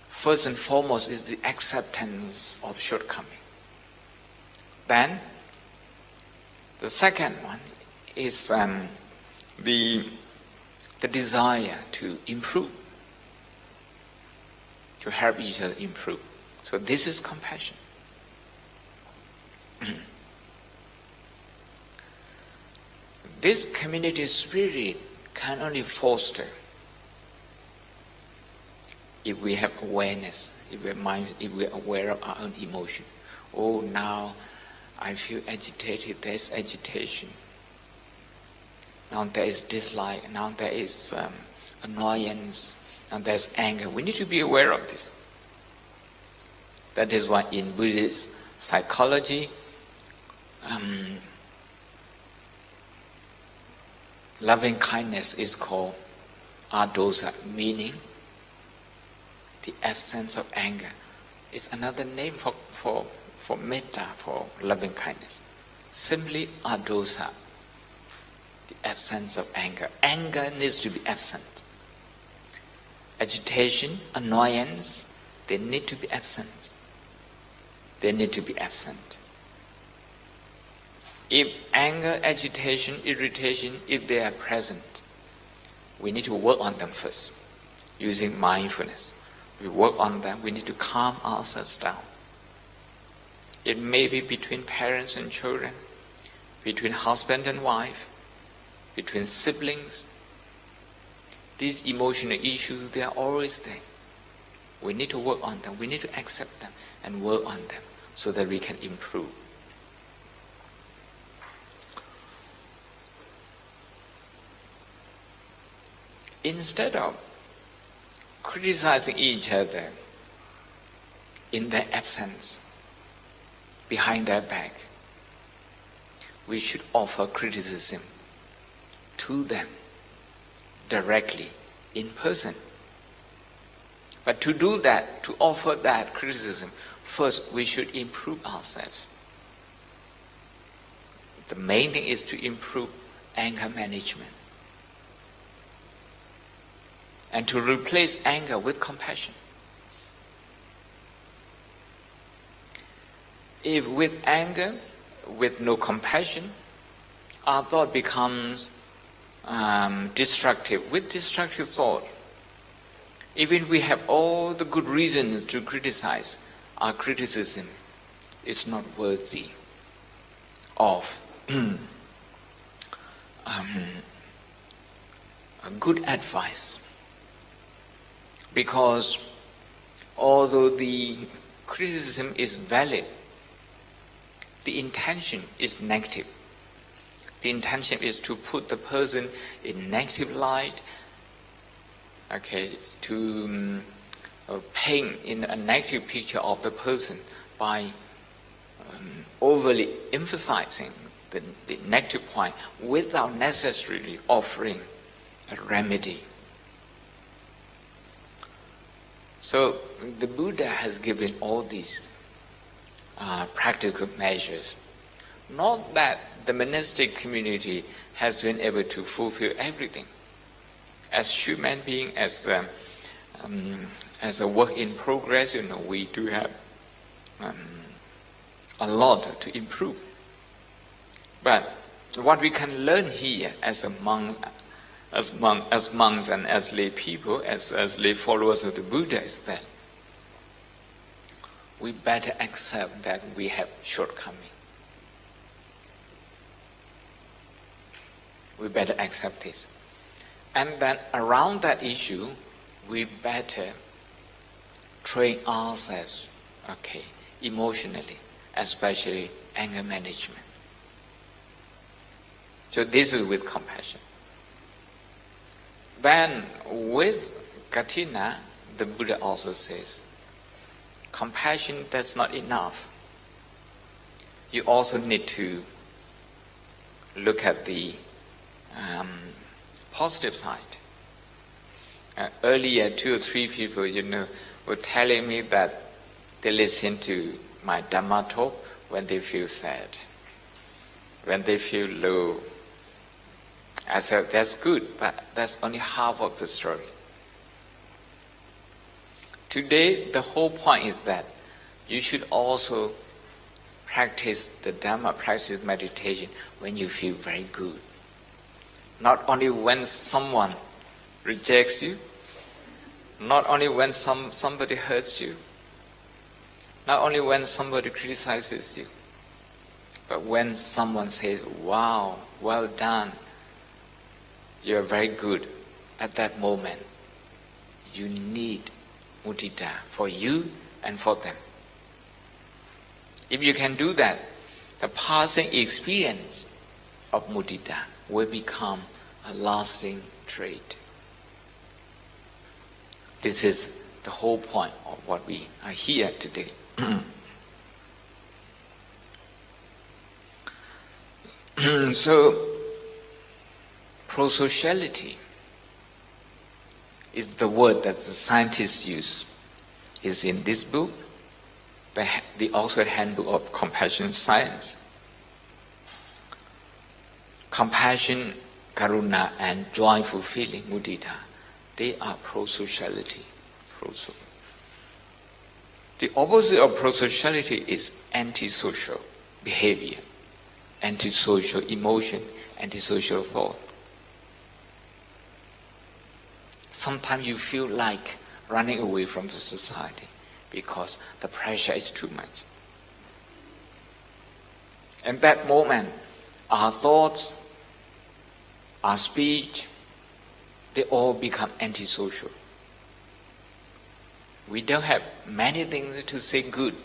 first and foremost, is the acceptance of shortcoming. Then, the second one is the desire to improve, to help each other improve. So this is compassion. This community spirit can only foster if we have awareness, if we're aware of our own emotion. Oh, now I feel agitated, there's agitation. Now there is dislike, now there is annoyance, now there's anger. We need to be aware of this. That is why in Buddhist psychology, loving kindness is called adosa, meaning the absence of anger. It's another name for metta, for loving kindness. Simply adosa, the absence of anger. Anger needs to be absent. Agitation, annoyance, they need to be absent. They need to be absent. If anger, agitation, irritation, if they are present, we need to work on them first, using mindfulness. We work on them, we need to calm ourselves down. It may be between parents and children, between husband and wife, between siblings. These emotional issues, they are always there. We need to work on them, we need to accept them. and work on them so that we can improve. Instead of criticizing each other in their absence, behind their back, we should offer criticism to them directly, in person. But to do that, to offer that criticism, first we should improve ourselves. The main thing is to improve anger management and to replace anger with compassion. If with anger, with no compassion, our thought becomes destructive. With destructive thought, even we have all the good reasons to criticize, our criticism is not worthy of a good advice. Because although the criticism is valid, the intention is negative. The intention is to put the person in negative light, to paint in a negative picture of the person by overly emphasizing the negative point without necessarily offering a remedy. So the Buddha has given all these practical measures. Not that the monastic community has been able to fulfill everything. As human beings, as a work in progress, we do have a lot to improve. But what we can learn here as monks and as lay people, as lay followers of the Buddha, is that we better accept that we have shortcomings. We better accept this. And then around that issue, we better train ourselves, emotionally, especially anger management. So this is with compassion. Then with Kathina, the Buddha also says, compassion, that's not enough. You also need to look at the positive side. Earlier, 2 or 3 people, were telling me that they listen to my Dhamma talk when they feel sad, when they feel low. I said, that's good, but that's only half of the story. Today, the whole point is that you should also practice the Dhamma, practice meditation when you feel very good. Not only when someone rejects you, not only when somebody hurts you, not only when somebody criticizes you, but when someone says, wow, well done, you're very good. At that moment, you need mudita for you and for them. If you can do that, the passing experience of mudita will become a lasting trait. This is the whole point of what we are here today. So, prosociality is the word that the scientists use. It's in this book, the Oxford Handbook of Compassion Science. Compassion, karuna, and joyful feeling, mudita, they are prosociality. The opposite of prosociality is antisocial behavior, antisocial emotion, antisocial thought. Sometimes you feel like running away from the society because the pressure is too much. In that moment, our thoughts, our speech, they all become antisocial. We don't have many things to say good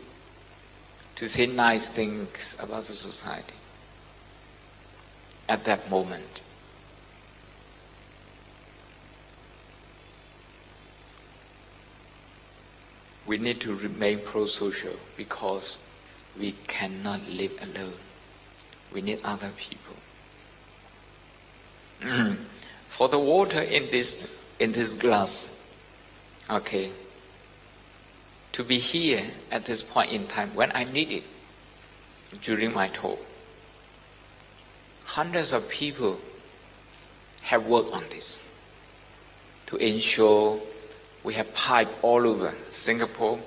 to say nice things about the society at that moment. We need to remain pro-social because we cannot live alone. We need other people. For the water in this glass, okay, to be here at this point in time when I need it during my talk, hundreds of people have worked on this to ensure we have pipe all over Singapore.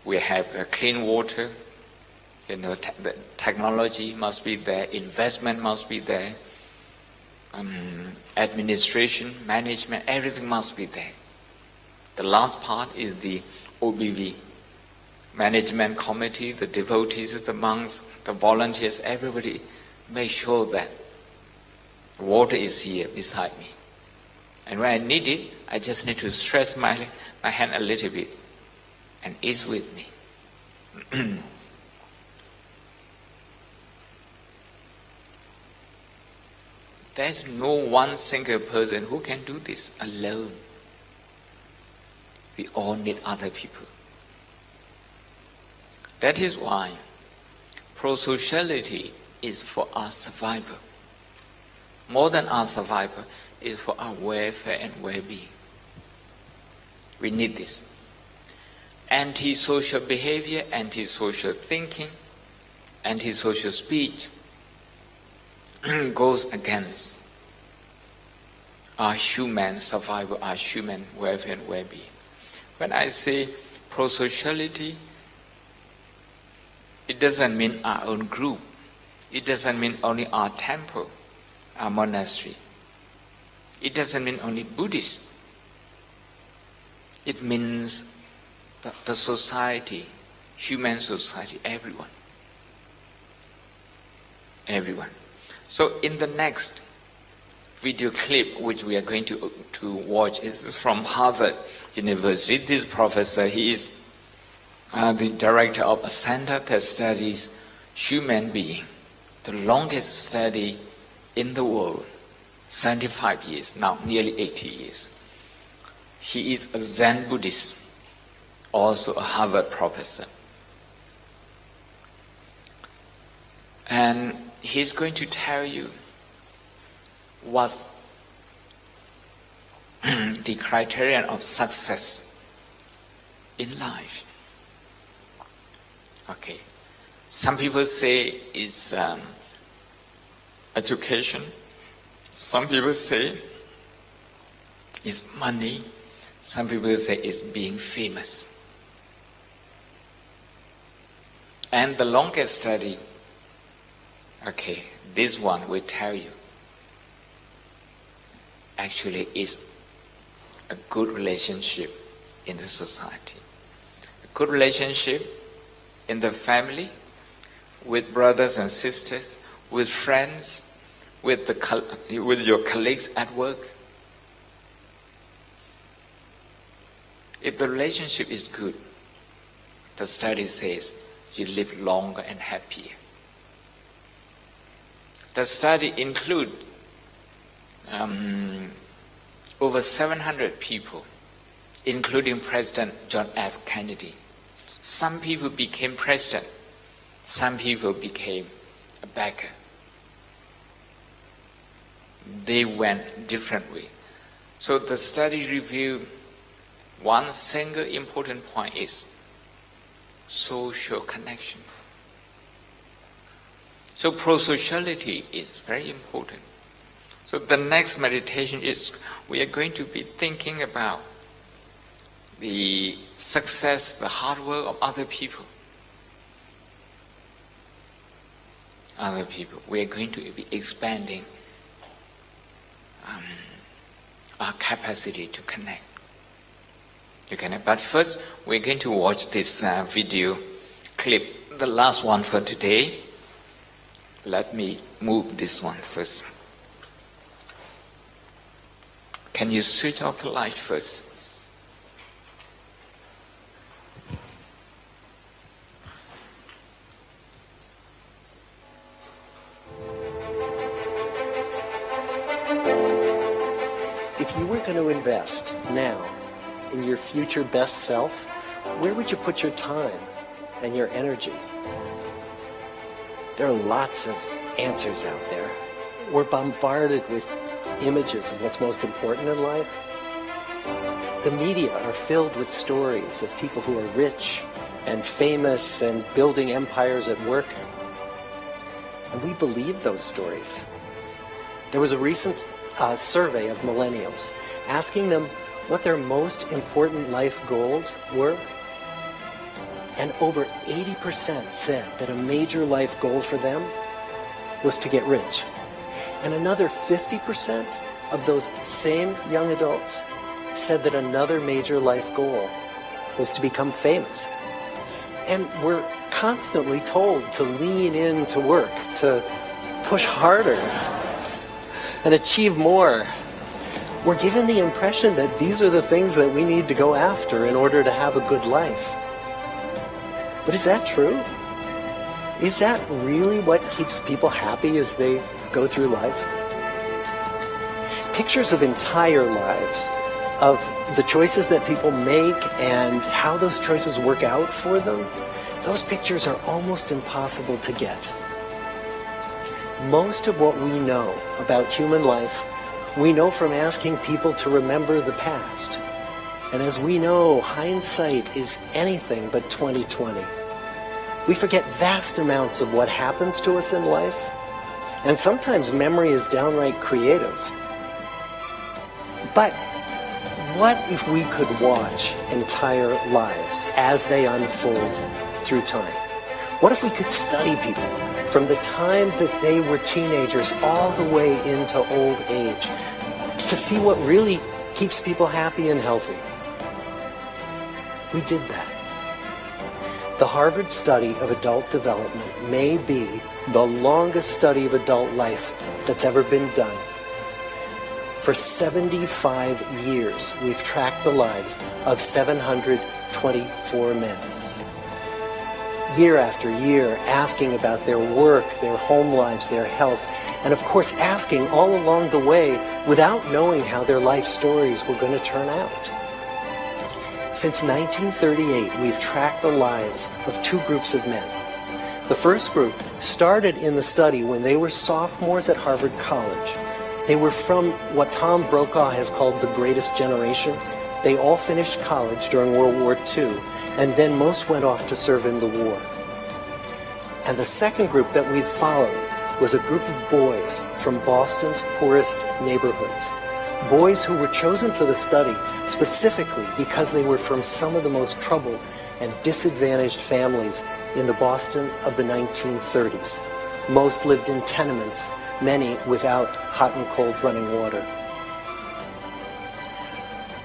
We have clean water. The technology must be there. Investment must be there. Administration, management, everything must be there. The last part is the OBV, management committee, the devotees, the monks, the volunteers, everybody make sure that the water is here beside me. And when I need it, I just need to stretch my hand a little bit and it's with me. There's no one single person who can do this alone. We all need other people. That is why pro-sociality is for our survival. More than our survival, is for our welfare and well-being. We need this. Anti-social behavior, anti-social thinking, anti-social speech goes against our human survival, our human welfare and well-being. When I say pro-sociality, it doesn't mean our own group. It doesn't mean only our temple, our monastery. It doesn't mean only Buddhist. It means the society, human society, everyone. Everyone. So in the next video clip which we are going to watch is from Harvard University. This professor, he is the director of a center that studies human being, the longest study in the world, 75 years, now nearly 80 years. He is a Zen Buddhist, also a Harvard professor. And he's going to tell you what's the criterion of success in life. Okay. Some people say it's education. Some people say it's money. Some people say it's being famous. And the longest study, okay, this one will tell you, actually is a good relationship in the society. A good relationship in the family, with brothers and sisters, with friends, with your colleagues at work. If the relationship is good, the study says you live longer and happier. The study includes over 700 people, including President John F. Kennedy. Some people became president. Some people became a beggar. They went different way. So the study reviewed one single important point is social connection. So pro-sociality is very important. So the next meditation is we are going to be thinking about the success, the hard work of other people. Other people. We are going to be expanding our capacity to connect. But first, we're going to watch this video clip, the last one for today. Let me move this one first. Can you switch off the light first? if you were going to invest now in your future best self, where would you put your time and your energy? There are lots of answers out there. We're bombarded with images of what's most important in life. The media are filled with stories of people who are rich and famous and building empires at work. And we believe those stories. There was a recent survey of millennials asking them what their most important life goals were. And over 80% said that a major life goal for them was to get rich. And another 50% of those same young adults said that another major life goal was to become famous. And we're constantly told to lean into work, to push harder and achieve more. We're given the impression that these are the things that we need to go after in order to have a good life. But is that true? Is that really what keeps people happy as they go through life? Pictures of entire lives, of the choices that people make and how those choices work out for them, those pictures are almost impossible to get. Most of what we know about human life, we know from asking people to remember the past. And as we know, hindsight is anything but 20/20. We forget vast amounts of what happens to us in life, and sometimes memory is downright creative. But what if we could watch entire lives as they unfold through time? What if we could study people from the time that they were teenagers all the way into old age to see what really keeps people happy and healthy? We did that. The Harvard study of adult development may be the longest study of adult life that's ever been done. For 75 years, we've tracked the lives of 724 men. Year after year, asking about their work, their home lives, their health, and of course asking all along the way without knowing how their life stories were going to turn out. Since 1938, we've tracked the lives of two groups of men. The first group started in the study when they were sophomores at Harvard College. They were from what Tom Brokaw has called the greatest generation. They all finished college during World War II, and then most went off to serve in the war. And the second group that we've followed was a group of boys from Boston's poorest neighborhoods. Boys who were chosen for the study specifically because they were from some of the most troubled and disadvantaged families in the Boston of the 1930s. Most lived in tenements, many without hot and cold running water.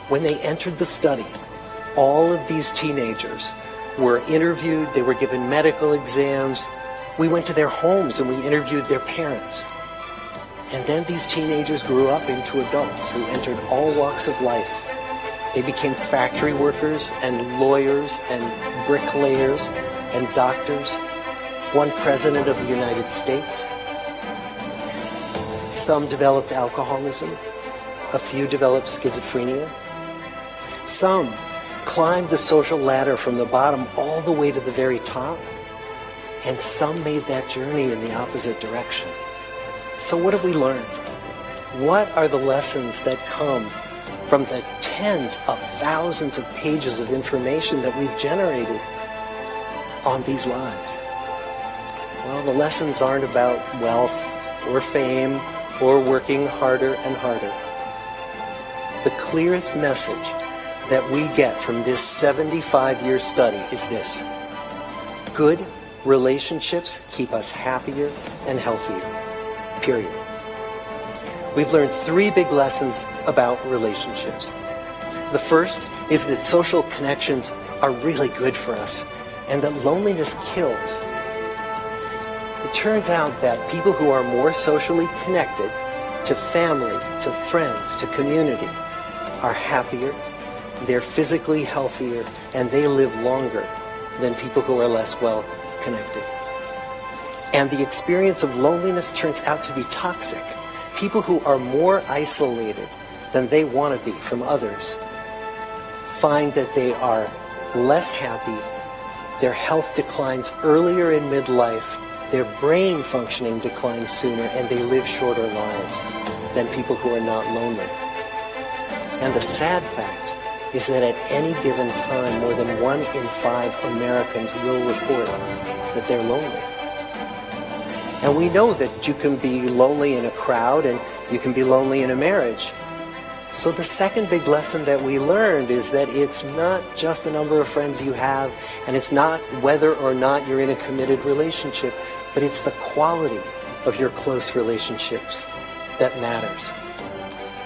When they entered the study, all of these teenagers were interviewed, they were given medical exams. We went to their homes and we interviewed their parents. And then these teenagers grew up into adults who entered all walks of life. They became factory workers and lawyers and bricklayers and doctors. One president of the United States. Some developed alcoholism. A few developed schizophrenia. Some climbed the social ladder from the bottom all the way to the very top. And some made that journey in the opposite direction. So what have we learned? What are the lessons that come from the tens of thousands of pages of information that we've generated on these lives? Well, the lessons aren't about wealth or fame or working harder and harder. The clearest message that we get from this 75-year study is this: good relationships keep us happier and healthier. Period. We've learned three big lessons about relationships. The first is that social connections are really good for us and that loneliness kills. It turns out that people who are more socially connected to family, to friends, to community are happier, they're physically healthier, and they live longer than people who are less well connected. And the experience of loneliness turns out to be toxic. People who are more isolated than they want to be from others find that they are less happy, their health declines earlier in midlife, their brain functioning declines sooner, and they live shorter lives than people who are not lonely. And the sad fact is that at any given time, more than 1 in 5 Americans will report that they're lonely. And we know that you can be lonely in a crowd and you can be lonely in a marriage. So the second big lesson that we learned is that it's not just the number of friends you have, and it's not whether or not you're in a committed relationship, but it's the quality of your close relationships that matters.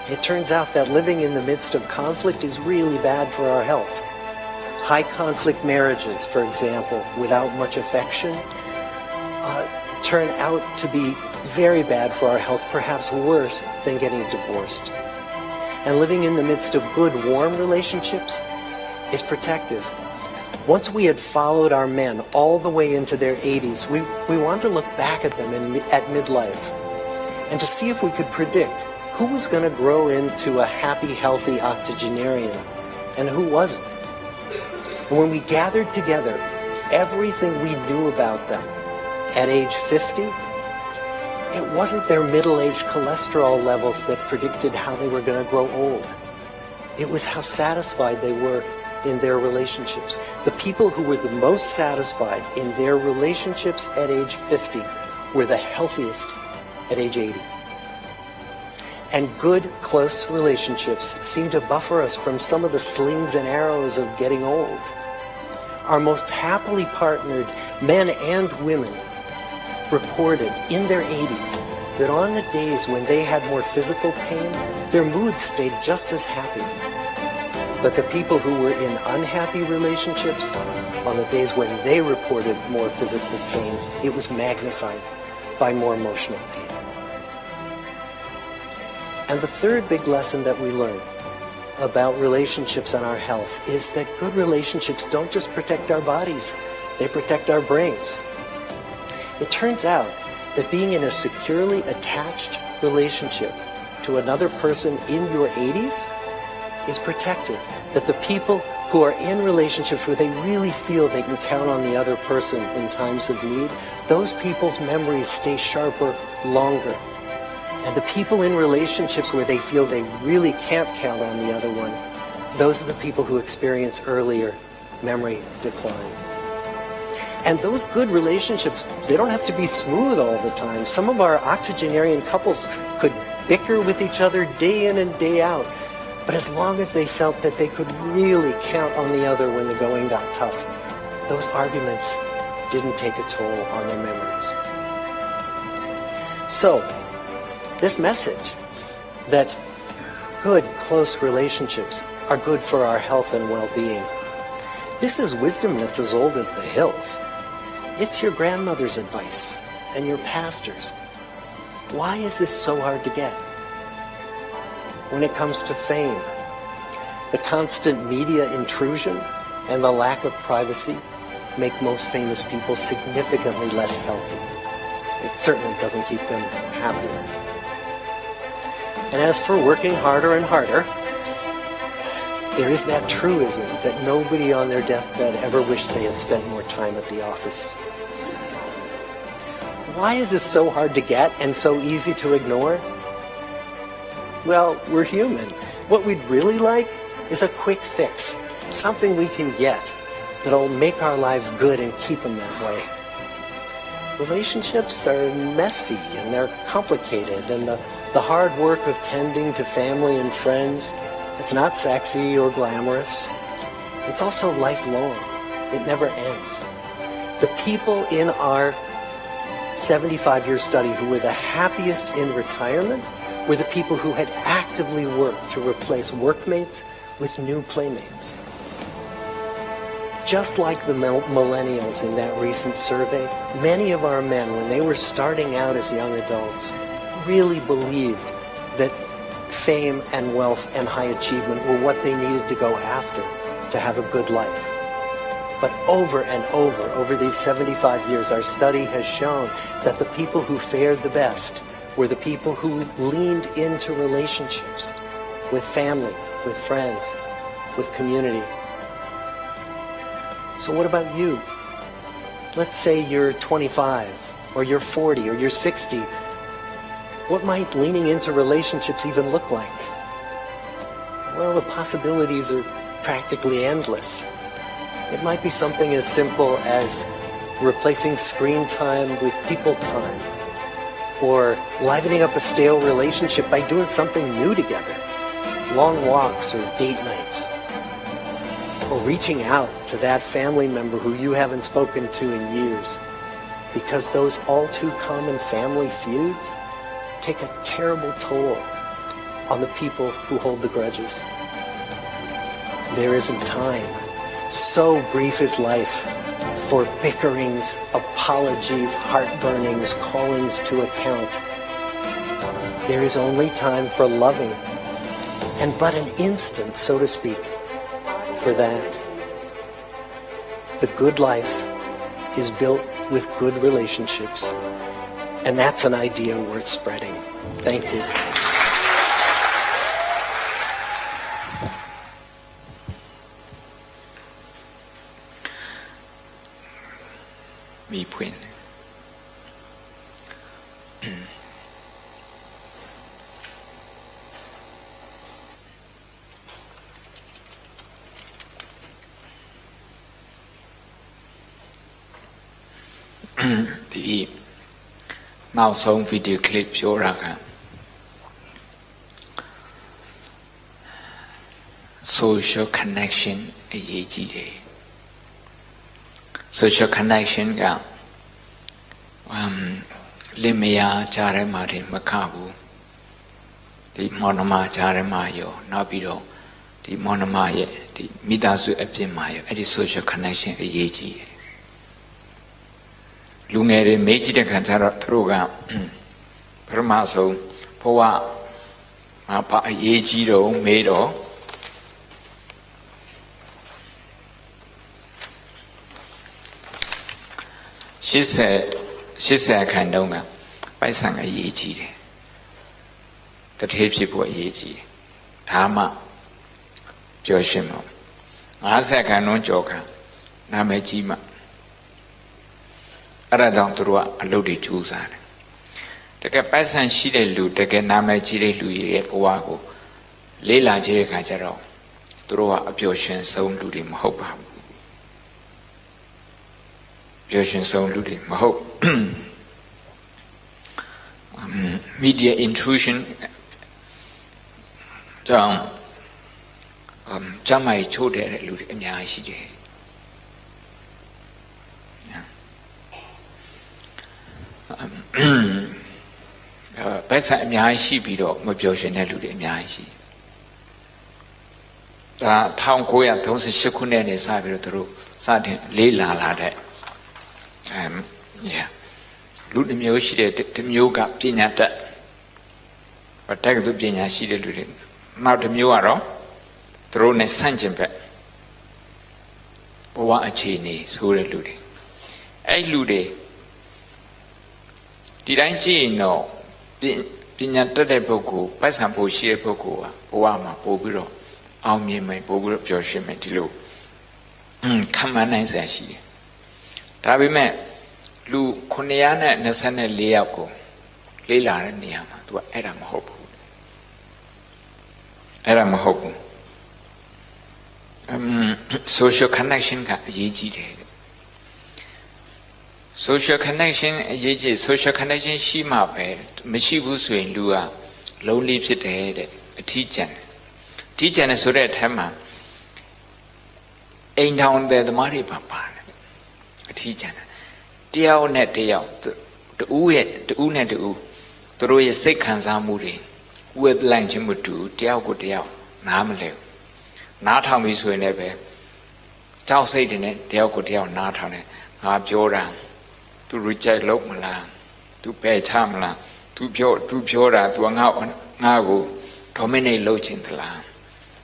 It turns out that living in the midst of conflict is really bad for our health. High conflict marriages, for example, without much affection, turn out to be very bad for our health, perhaps worse than getting divorced. And living in the midst of good, warm relationships is protective. Once we had followed our men all the way into their 80s, we wanted to look back at them at midlife and to see if we could predict who was going to grow into a happy, healthy octogenarian and who wasn't. And when we gathered together everything we knew about them at age 50, it wasn't their middle-aged cholesterol levels that predicted how they were going to grow old. It was how satisfied they were in their relationships. The people who were the most satisfied in their relationships at age 50 were the healthiest at age 80. And good, close relationships seem to buffer us from some of the slings and arrows of getting old. Our most happily partnered men and women reported in their 80s that on the days when they had more physical pain, their moods stayed just as happy. But the people who were in unhappy relationships, on the days when they reported more physical pain, it was magnified by more emotional pain. And the third big lesson that we learn about relationships and our health is that good relationships don't just protect our bodies, they protect our brains. It turns out that being in a securely attached relationship to another person in your 80s is protective. That the people who are in relationships where they really feel they can count on the other person in times of need, those people's memories stay sharper longer. And the people in relationships where they feel they really can't count on the other one, those are the people who experience earlier memory decline. And those good relationships, they don't have to be smooth all the time. Some of our octogenarian couples could bicker with each other day in and day out. But as long as they felt that they could really count on the other when the going got tough, those arguments didn't take a toll on their memories. So, this message that good, close relationships are good for our health and well-being, this is wisdom that's as old as the hills. It's your grandmother's advice and your pastor's. Why is this so hard to get? When it comes to fame, the constant media intrusion and the lack of privacy make most famous people significantly less healthy. It certainly doesn't keep them happier. And as for working harder and harder, there is that truism that nobody on their deathbed ever wished they had spent more time at the office. Why is this so hard to get and so easy to ignore? Well, we're human. What we'd really like is a quick fix, something we can get that'll make our lives good and keep them that way. Relationships are messy and they're complicated, and the hard work of tending to family and friends, it's not sexy or glamorous. It's also lifelong. It never ends. The people in our 75-year study who were the happiest in retirement were the people who had actively worked to replace workmates with new playmates. Just like the millennials in that recent survey, many of our men, when they were starting out as young adults, really believed that fame and wealth and high achievement were what they needed to go after to have a good life. But over and over these 75 years, our study has shown that the people who fared the best were the people who leaned into relationships with family, with friends, with community. So what about you? Let's say you're 25, or you're 40, or you're 60. What might leaning into relationships even look like? Well, the possibilities are practically endless. It might be something as simple as replacing screen time with people time, or livening up a stale relationship by doing something new together, long walks or date nights, or reaching out to that family member who you haven't spoken to in years, because those all too common family feuds take a terrible toll on the people who hold the grudges. There isn't time. So brief is life for bickerings, apologies, heartburnings, callings to account. There is only time for loving, and but an instant, so to speak, for that. The good life is built with good relationships, and that's an idea worth spreading. Thank you. Me point. The now some video clipပြောတာက social connection အရေးကြီးတယ် social connection ကလင်မယားကြားထဲမှာတည်းမခဘူးဒီမောင်နှမကြားထဲမှာရောနောက်ပြီးတော့ဒီမောင်နှမရဲ့ဒီမိသားစုအပြင်မှာရောအဲ့ဒီ social connection အရေးကြီးတယ်လူငယ်တွေမေးကြည့်တဲ့ခါကျတော့သူတို့ကပထမဆုံးဘဝဘာအရေးကြီးတော့မေးတော့80ခန်းတုန်းကပိုက်ဆံအရေးကြီးတယ်တထေးဖြစ်ဖို့အရေးကြီးတယ်ဒါမှပြောရှင်းတော့50ခန်းလုံးကြော်ခံနာမည်ကြီးမှအဲ့ဒါကြောင့်သူတို့ကအလုပ်တွေကြိုးစားတယ်တကယ်ပိုက်ဆံရှိတဲ့လူတကယ်နာမည်ကြီးတဲ့လူရဲ့ဘဝကိုလေးလာကြည့်တဲ့အခါကျတော့သူတို့ကအပျော်ရွှင်ဆုံးလူတွေမဟုတ်ပါဘူးပျော်ရွှင်ဆုံးလူတွေမဟုတ်media intrusion ကြောင့်ကျမ်းမာရေးချို့တဲ့လူတွေအများကြီးရှိတယ်ဘက်ဆန်အများကြီးရှိပြီးတော့မပျော်ရွှင်တဲ့လူတွေအများကြီးရှိဒါ1938ခုနှစ်နဲ့စပြီးတော့သူတို့စတင်လေးလာတဲ့လူတစ်မျိုးရှိတဲ့တစ်မျိုးကပညာတတ်တက္ကသိုလ်ပညာရှိတဲ့လူတွေနောက်တစ်မျိုးကတော့သူတို့နဲ့ဆန့်ကျင်ဘက်ဘဝအခြေအနေဆိုတဲ့လူတွေအဲ့လူတွေဒီတိုင်းကြည့်ရင်တော့ပညာတတ်တဲ့ပုဂ္ဂိုလ်ပိုက်ဆံပိုရှိတဲ့ပုဂ္ဂိုလ်ကဘဝမှာပို့ပြီးတော့အောင်မြင်မယ်ပို့ပြီးတော့ပျော်ရွှင်မယ်ဒီလိုခံမှန်းနိုင်စရာရှိတယ်ဒါပေမဲ့လူ924ယောက်ကိုလေးလာတဲ့နေရာမှာ तू အဲ့ဒါမဟုတ်ဘူးအဲ့ဒါမဟုတ်ဘူးsocial connection ကအရေးကြီးတယ် social connection အရေးကြီး social connection ရှိမှပဲမရှိဘူးဆိုရင်လူက lonely ဖြစ်တယ်တဲ့အထီးကျန်တယ်ဆိုတဲ့အထက်မှာအိမ်ထောင်တဲ့သမားတွေပါတယ်အထီးကျန်တယ်တယောက်နဲ့တယောက်တူနဲ့တူသူတို့ရဲ့စိတ်ခံစားမှုတွေဝက်လိုက်ခြင်းမတူတယောက်ကိုတယောက်နားမလဲနားထောင်ပြီးဆိုရင်လည်းပဲကြောက်စိတ်တွေနဲ့တယောက်ကိုတယောက်နားထောင်တယ်ငါပြောတာသူ reject လုပ်မလားသူပယ်ချမလားသူပြောတာသူငါ့ကို dominate လုပ်ခြင်းသလား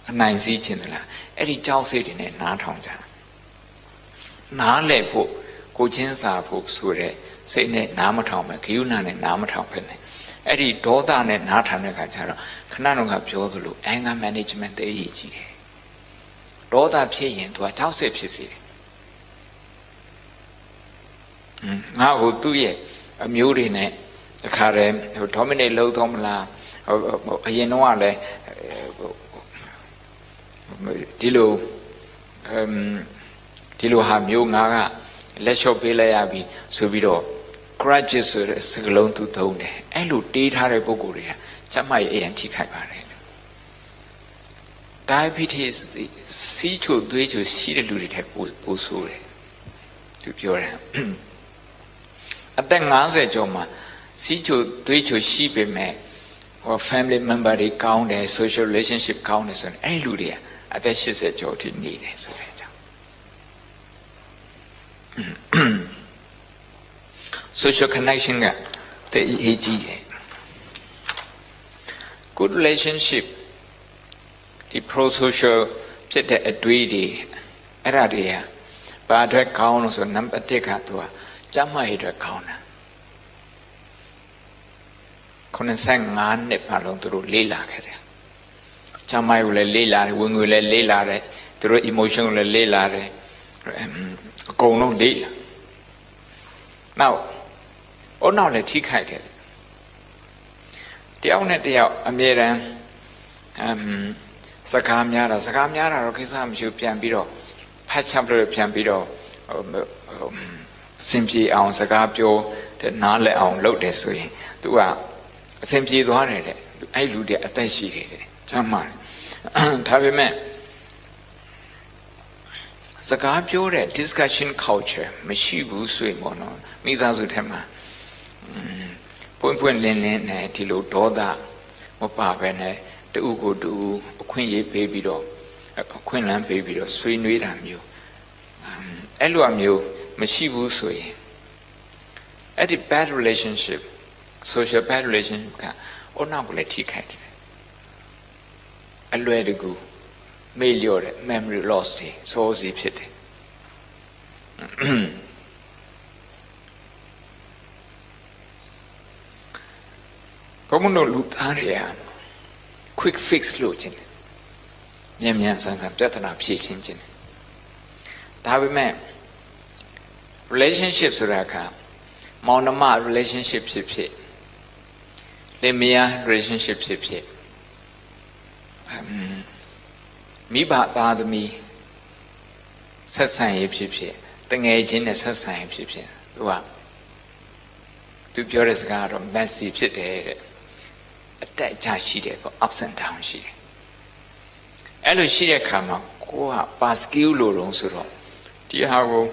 အနိုင်စီးခြင်းသလားအဲ့ဒီကြောက်စိတ်တွေနဲ့နားထောင်ကြနားလဲဖို့ကိုချင်းစာဖို့ဆိုတဲ့စိတ်နဲ့နားမထောင်ပဲဂယုဏနဲ့နားမထောင်ပဲနဲ့ Eddie daughter and not Hanaka, Kananga Piodulu, anger management the AG. Daughter pay into a house if now would do ye a mule in a carem, who dominate low domla, Yenoale, Dilo, Dilo have you naga, let's show Pilayabi, Subido, grudges alone to Tone, and look did Harry Boguria, Chamai antique. Diabetes, see to do it to see the Ludit have Pusure to pure. At then answer Joma, see to do it to sheep me or family member count as social relationship count as an eludia. At that she said, Joti need it. Social connection, the AG. Good relationship. The pro-social pit a duty, Eradia, but a count or number taker to a Jama hidra counter. Consang an nepalon to Lila. Jama will Lila, when will Lila, through emotional Lila, go no Lila. Now, oh, now let tea kite. The owner, the Amira, Sakamyara, Rokisam, you Piambiro, patch up the Piambiro, simply on Sagapio, the Nale on Lotus way, to a simply to honor it. I do the attaché, Chaman. Tabime Sagapio, discussion culture, Meshibu Suimono, Midazutema, Point Linen, Tilo Doda, Mopavene. The Ugo do Queen baby dog, a Queenland baby dog, swing with you. Eluamu, Mashibu Sui. At the bad relationship, social bad relationship, or now will let cat. A go, melior, memory lost, so zips it. Common Lutaria. Quick fix looting. Yamian Sans and Petana Pichin. Tabime relationships Raka, Monoma relationship, Lemia relationship, Miba Badami, Sasan Yipsip, the aging as Sasan Yipsip. To Purist Garden, massive city. That charge ups and downs. She Eloshia Kama, go up, Pasquilo Ronsuro. Dear Haro,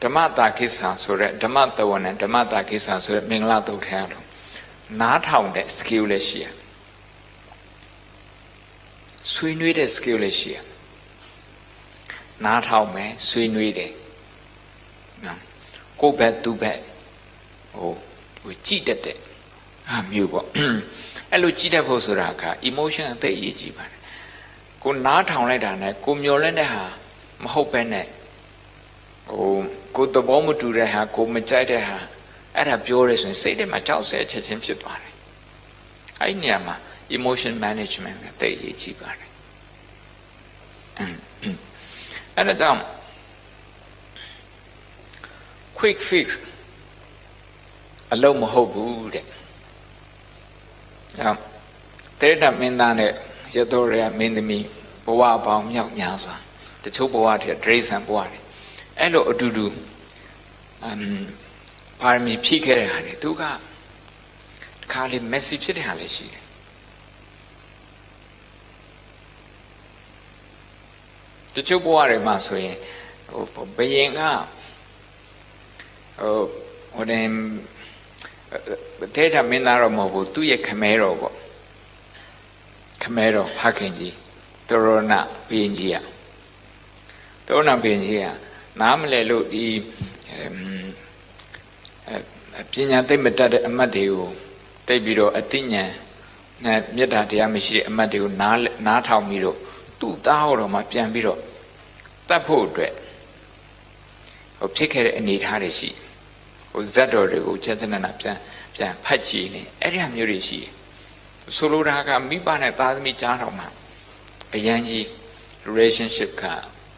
Dhamma Kisa, so that Dhamma one and Dhamma Kisa, so that Minglato Tano. Not how that skillless year. Swing with a skillless year. Not how me, swing with it. Go back to bed. Oh, we cheated it. You go. Hello, Chita Posuraka, emotion at the Ejiban. Go not how like that, go Mioleneha, Mahopene. Oh, go the bomb to the ha, go Machadeha, at a purist and say that my child said to him. I near emotion management at the Ejiban. And a dumb quick fix. A low Mahobu. There mean that Yadoria mean me, Boa Baum Yak Yaza, the two Boati, Drace and Boati. Elo Dudu, Parmi Pique, Duga, Kali Messi City Halishi. The two Boari Masway, obeying up. Oh, what am Data Minaro Mobu, do ye Camero, Hakenji, Torona, Pingia. Torona Pingia, Namle look the Pina Demetada Amadeo, Debiro Athena, Yada Yamishi Amadeo, Natao Miro, 2,000 my Piambiro, that poetry. Or pick it and eat Harishi. Zador, Chazan and Apsa, ပြန်ဖတ်ကြည့်နေအဲ့ဒီဟာမျိုးတွေရှိတယ်ဆိုလိုတာကမိဘနဲ့သားသမီးကြားတော်မှာအရန်ကြီး relationship က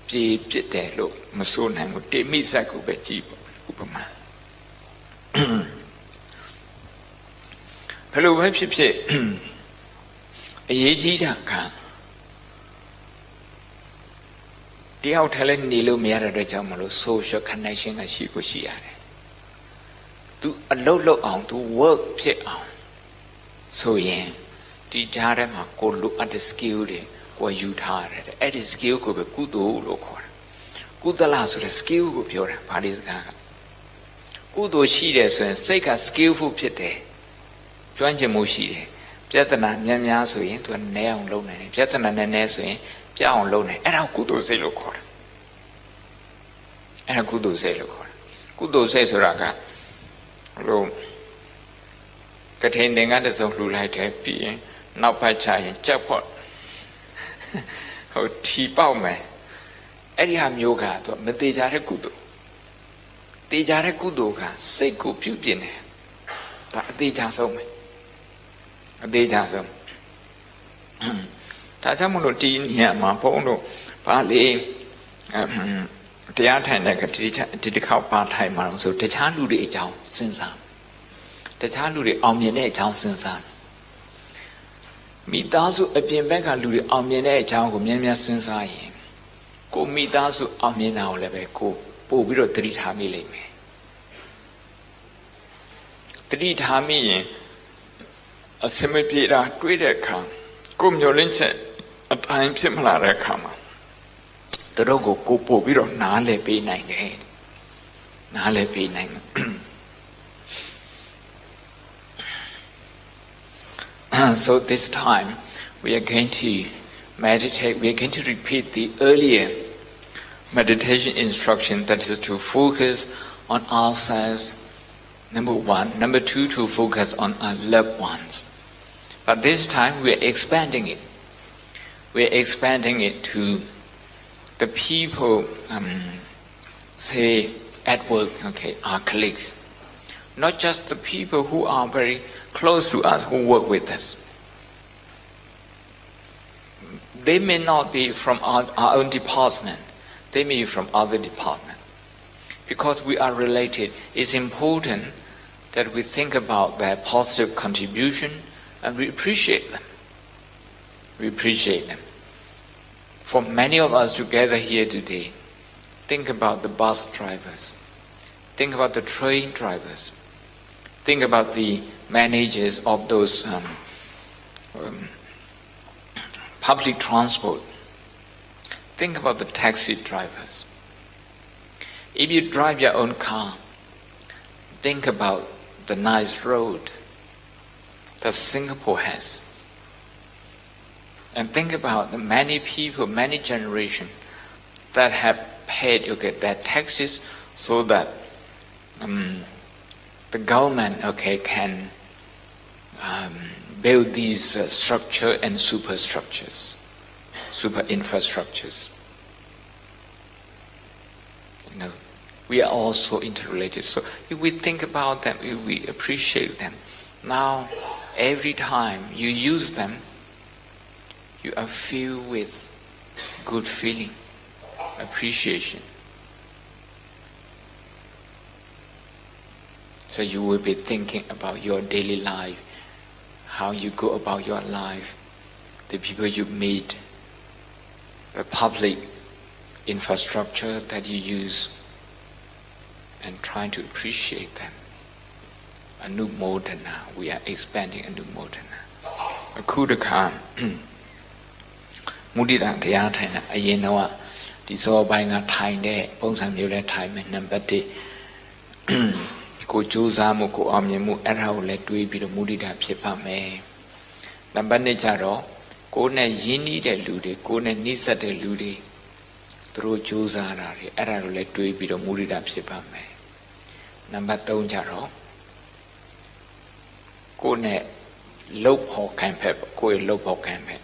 ပြေပြစ်တယ်လို့မဆိုနိုင်ဘူးတိမိဇက်ကိုပဲကြည့်ပေါ့ဥပမာဘယ်လိုပဲဖြစ်ဖြစ်အရေးကြီးတာကတယောက်တည်းလည်းနေလို့မရတဲ့အတွက်ကြောင့်မလို့ social connection ကရှိကိုရှိရတယ်သူအလုပ်လုပ်အောင်သူ work ဖြစ်အောင်ဆိုရင်ဒီကြားထဲမှာကိုလိုအပ်တဲ့ skill တွေကိုယူထားရတယ်အဲ့ဒီ skill ကိုပဲကုသိုလ်လို့ခေါ်တာကုသလဆိုတဲ့ skill ကိုပြောတာဗာလိစကားကကုသိုလ်ရှိတယ်ဆိုရင်စိတ်က skillful ဖြစ်တယ်ကျွမ်းကျင်မှုရှိတယ်ပြဿနာများများဆိုရင်သူကနည်းအောင်လုပ်နိုင်တယ်ပြဿနာနည်းနည်းဆိုရင်ပြအောင်လုပ်နိုင်အဲ့ဒါကုသိုလ်စိတ်လို့ခေါ်တာအဲ့ဒါကုသိုလ်စိတ်လို့ခေါ်တာကုသိုလ်စိတ်ဆိုတာကလို့ကထိန်တင်ကတစုံလှူလိုက်တယ်ပြီးရင်နောက်ပတ်ချရင်ကြက်ဖို့ဟိုထီပေါက်မယ်အဲ့ဒီဟာမျိုးကသူမသေးကြတဲ့ကုသိုလ်သေးကြတဲ့ကုသိုလ်ကစိတ်ကိုပြုပြင်တယ်ဒါအသေးချဆုံးပဲအသေးချဆုံးဒါကြောင့်မလို့ဒီညမှာဘုန်းတို့ဘာလေတရားထိုင်တဲ့ကဒီတစ်ခေါက်ပါထိုင်မှာလို့ဆိုတခြားလူတွေအကြောင်းစဉ်းစားတခြားလူတွေအောင်မြင်တဲ့အကြောင်းစဉ်းစားမိသားစုအပြင်ဘက်ကလူတွေအောင်မြင်တဲ့အကြောင်းကိုများများစဉ်းစားရင်ကိုမိသားစုအောင်မြင်တာကိုလည်းပဲကိုပို့ပြီးတော့သတိထားမိလိမ့်မယ်သတိထားမိရင်အစမပြေတာတွေးတဲ့အခါကိုမျောလင်းချက်အတိုင်းဖြစ်မလာတဲ့အခါမှာသူတို့ကိုပို့ပြီးတော့နားလည်ပေးနိုင်တယ်နားလည်ပေးနိုင်တယ်So this time we are going to meditate, we are going to repeat the earlier meditation instruction, that is to focus on ourselves, number one. Number two, to focus on our loved ones. But this time we are expanding it. We are expanding it to the people, say at work, okay, our colleagues. Not just the people who are very close to us, who work with us. They may not be from our own department. They may be from other department. Because we are related, it's important that we think about their positive contribution and we appreciate them. We appreciate them. For many of us together here today, think about the bus drivers. Think about the train drivers. Think about the managers of those public transport. Think about the taxi drivers. If you drive your own car, think about the nice road that Singapore has. And think about the many people, many generations that have paid their taxes so that the government can build these structure and superstructures, super infrastructures. We are also interrelated. So if we think about them, if we appreciate them, now every time you use them, you are filled with good feeling, appreciation. So you will be thinking about your daily life, how you go about your life, the people you meet, the public infrastructure that you use, and trying to appreciate them. A new modana, we are expanding a new modana. Akudaka Mudira Diatana, Ayenoa, dissolving time there, Bonsam Yule time and number day. Ko Josamu, ko Amyamu, and how let we be the Mudida Pipa me. Number Nejaro, go ne Yini de Lude, go ne Nisa de Lude, through Josara, and how let we be the Mudida Pipa me. Number Taungyi, go ne lope hawk campep, go a lope hawk campep.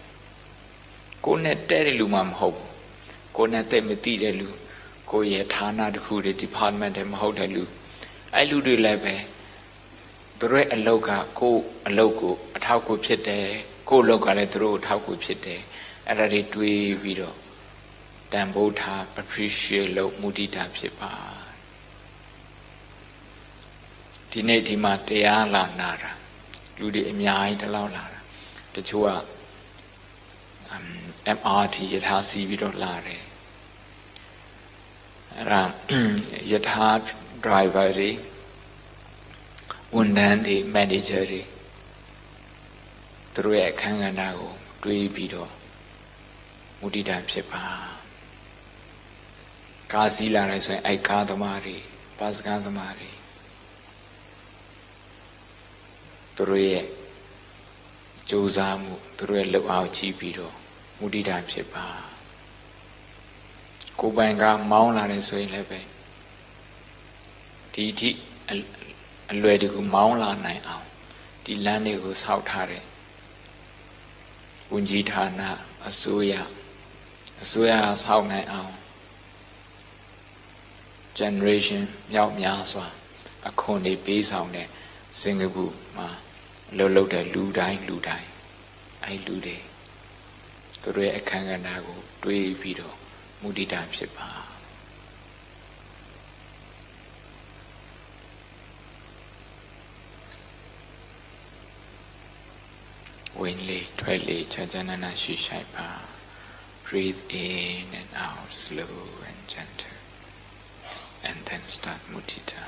Go ne Derilumam hope, go ne Temeti de Lu, go ye Tana the Department and Hotalu. I do leve သူတို့ရဲ့အလောက်ကကိုယ်အလောက်ကိုအထောက်ကိုဖြစ်တယ်ကိုယ်အလောက်ကလည်းသူတို့အထောက်ကိုဖြစ်တယ်အဲ့ဒါတွေတွေးပြီးတော့တန်ဖိုးထား appreciate လုပ်မုဒိတာဖြစ်ပါဒီနေ့ဒီမှာတရားလာနာတာလူတွေအများကြီးတလောက်လာတာတချို့ကMRT ယထာစီးပြီးတော့လာတယ်အဲ့ဒါယထာ driver တွေဝန်ထမ်းတွေ manager တွေသူတို့ရဲ့အခန်းကဏ္ဍကိုတွေးပြီးတော့မုဒိတာဖြစ်ပါကားစီးလာတယ်ဆိုရင်အဲ့ကားသမားတွေဘတ်စကားသမားတွေသူတို့ရဲ့ကြိုးစားမှုသူတို့ရဲ့လှုပ်အားကြည့်ပြီးတော့မုဒိတာဖြစ်ပါကိုယ်ပိုင်ကမောင်းလာတယ်ဆိုရင်လည်းပဲဒီအထိအလွယ်တကူမောင်းလာနိုင်အောင်ဒီလမ်းတွေကိုဆောက်ထားတယ်ဝန်ကြီးဌာနအစိုးရဆောက်နိုင်အောင် generation မြောက်များစွာအခွန်တွေပေးဆောင်တဲ့စင်ကာပူမှာလှုပ်တဲ့လူတိုင်းအဲ့လူတွေသူတို့ရဲ့အခန်းကဏ္ဍကိုတွေးပြီးတော့မုဒိတာဖြစ်ပါဝင်လေထွက်လေချာချာနာနာရှိရှိပါ breathe in and out slow and gentle and then start mudita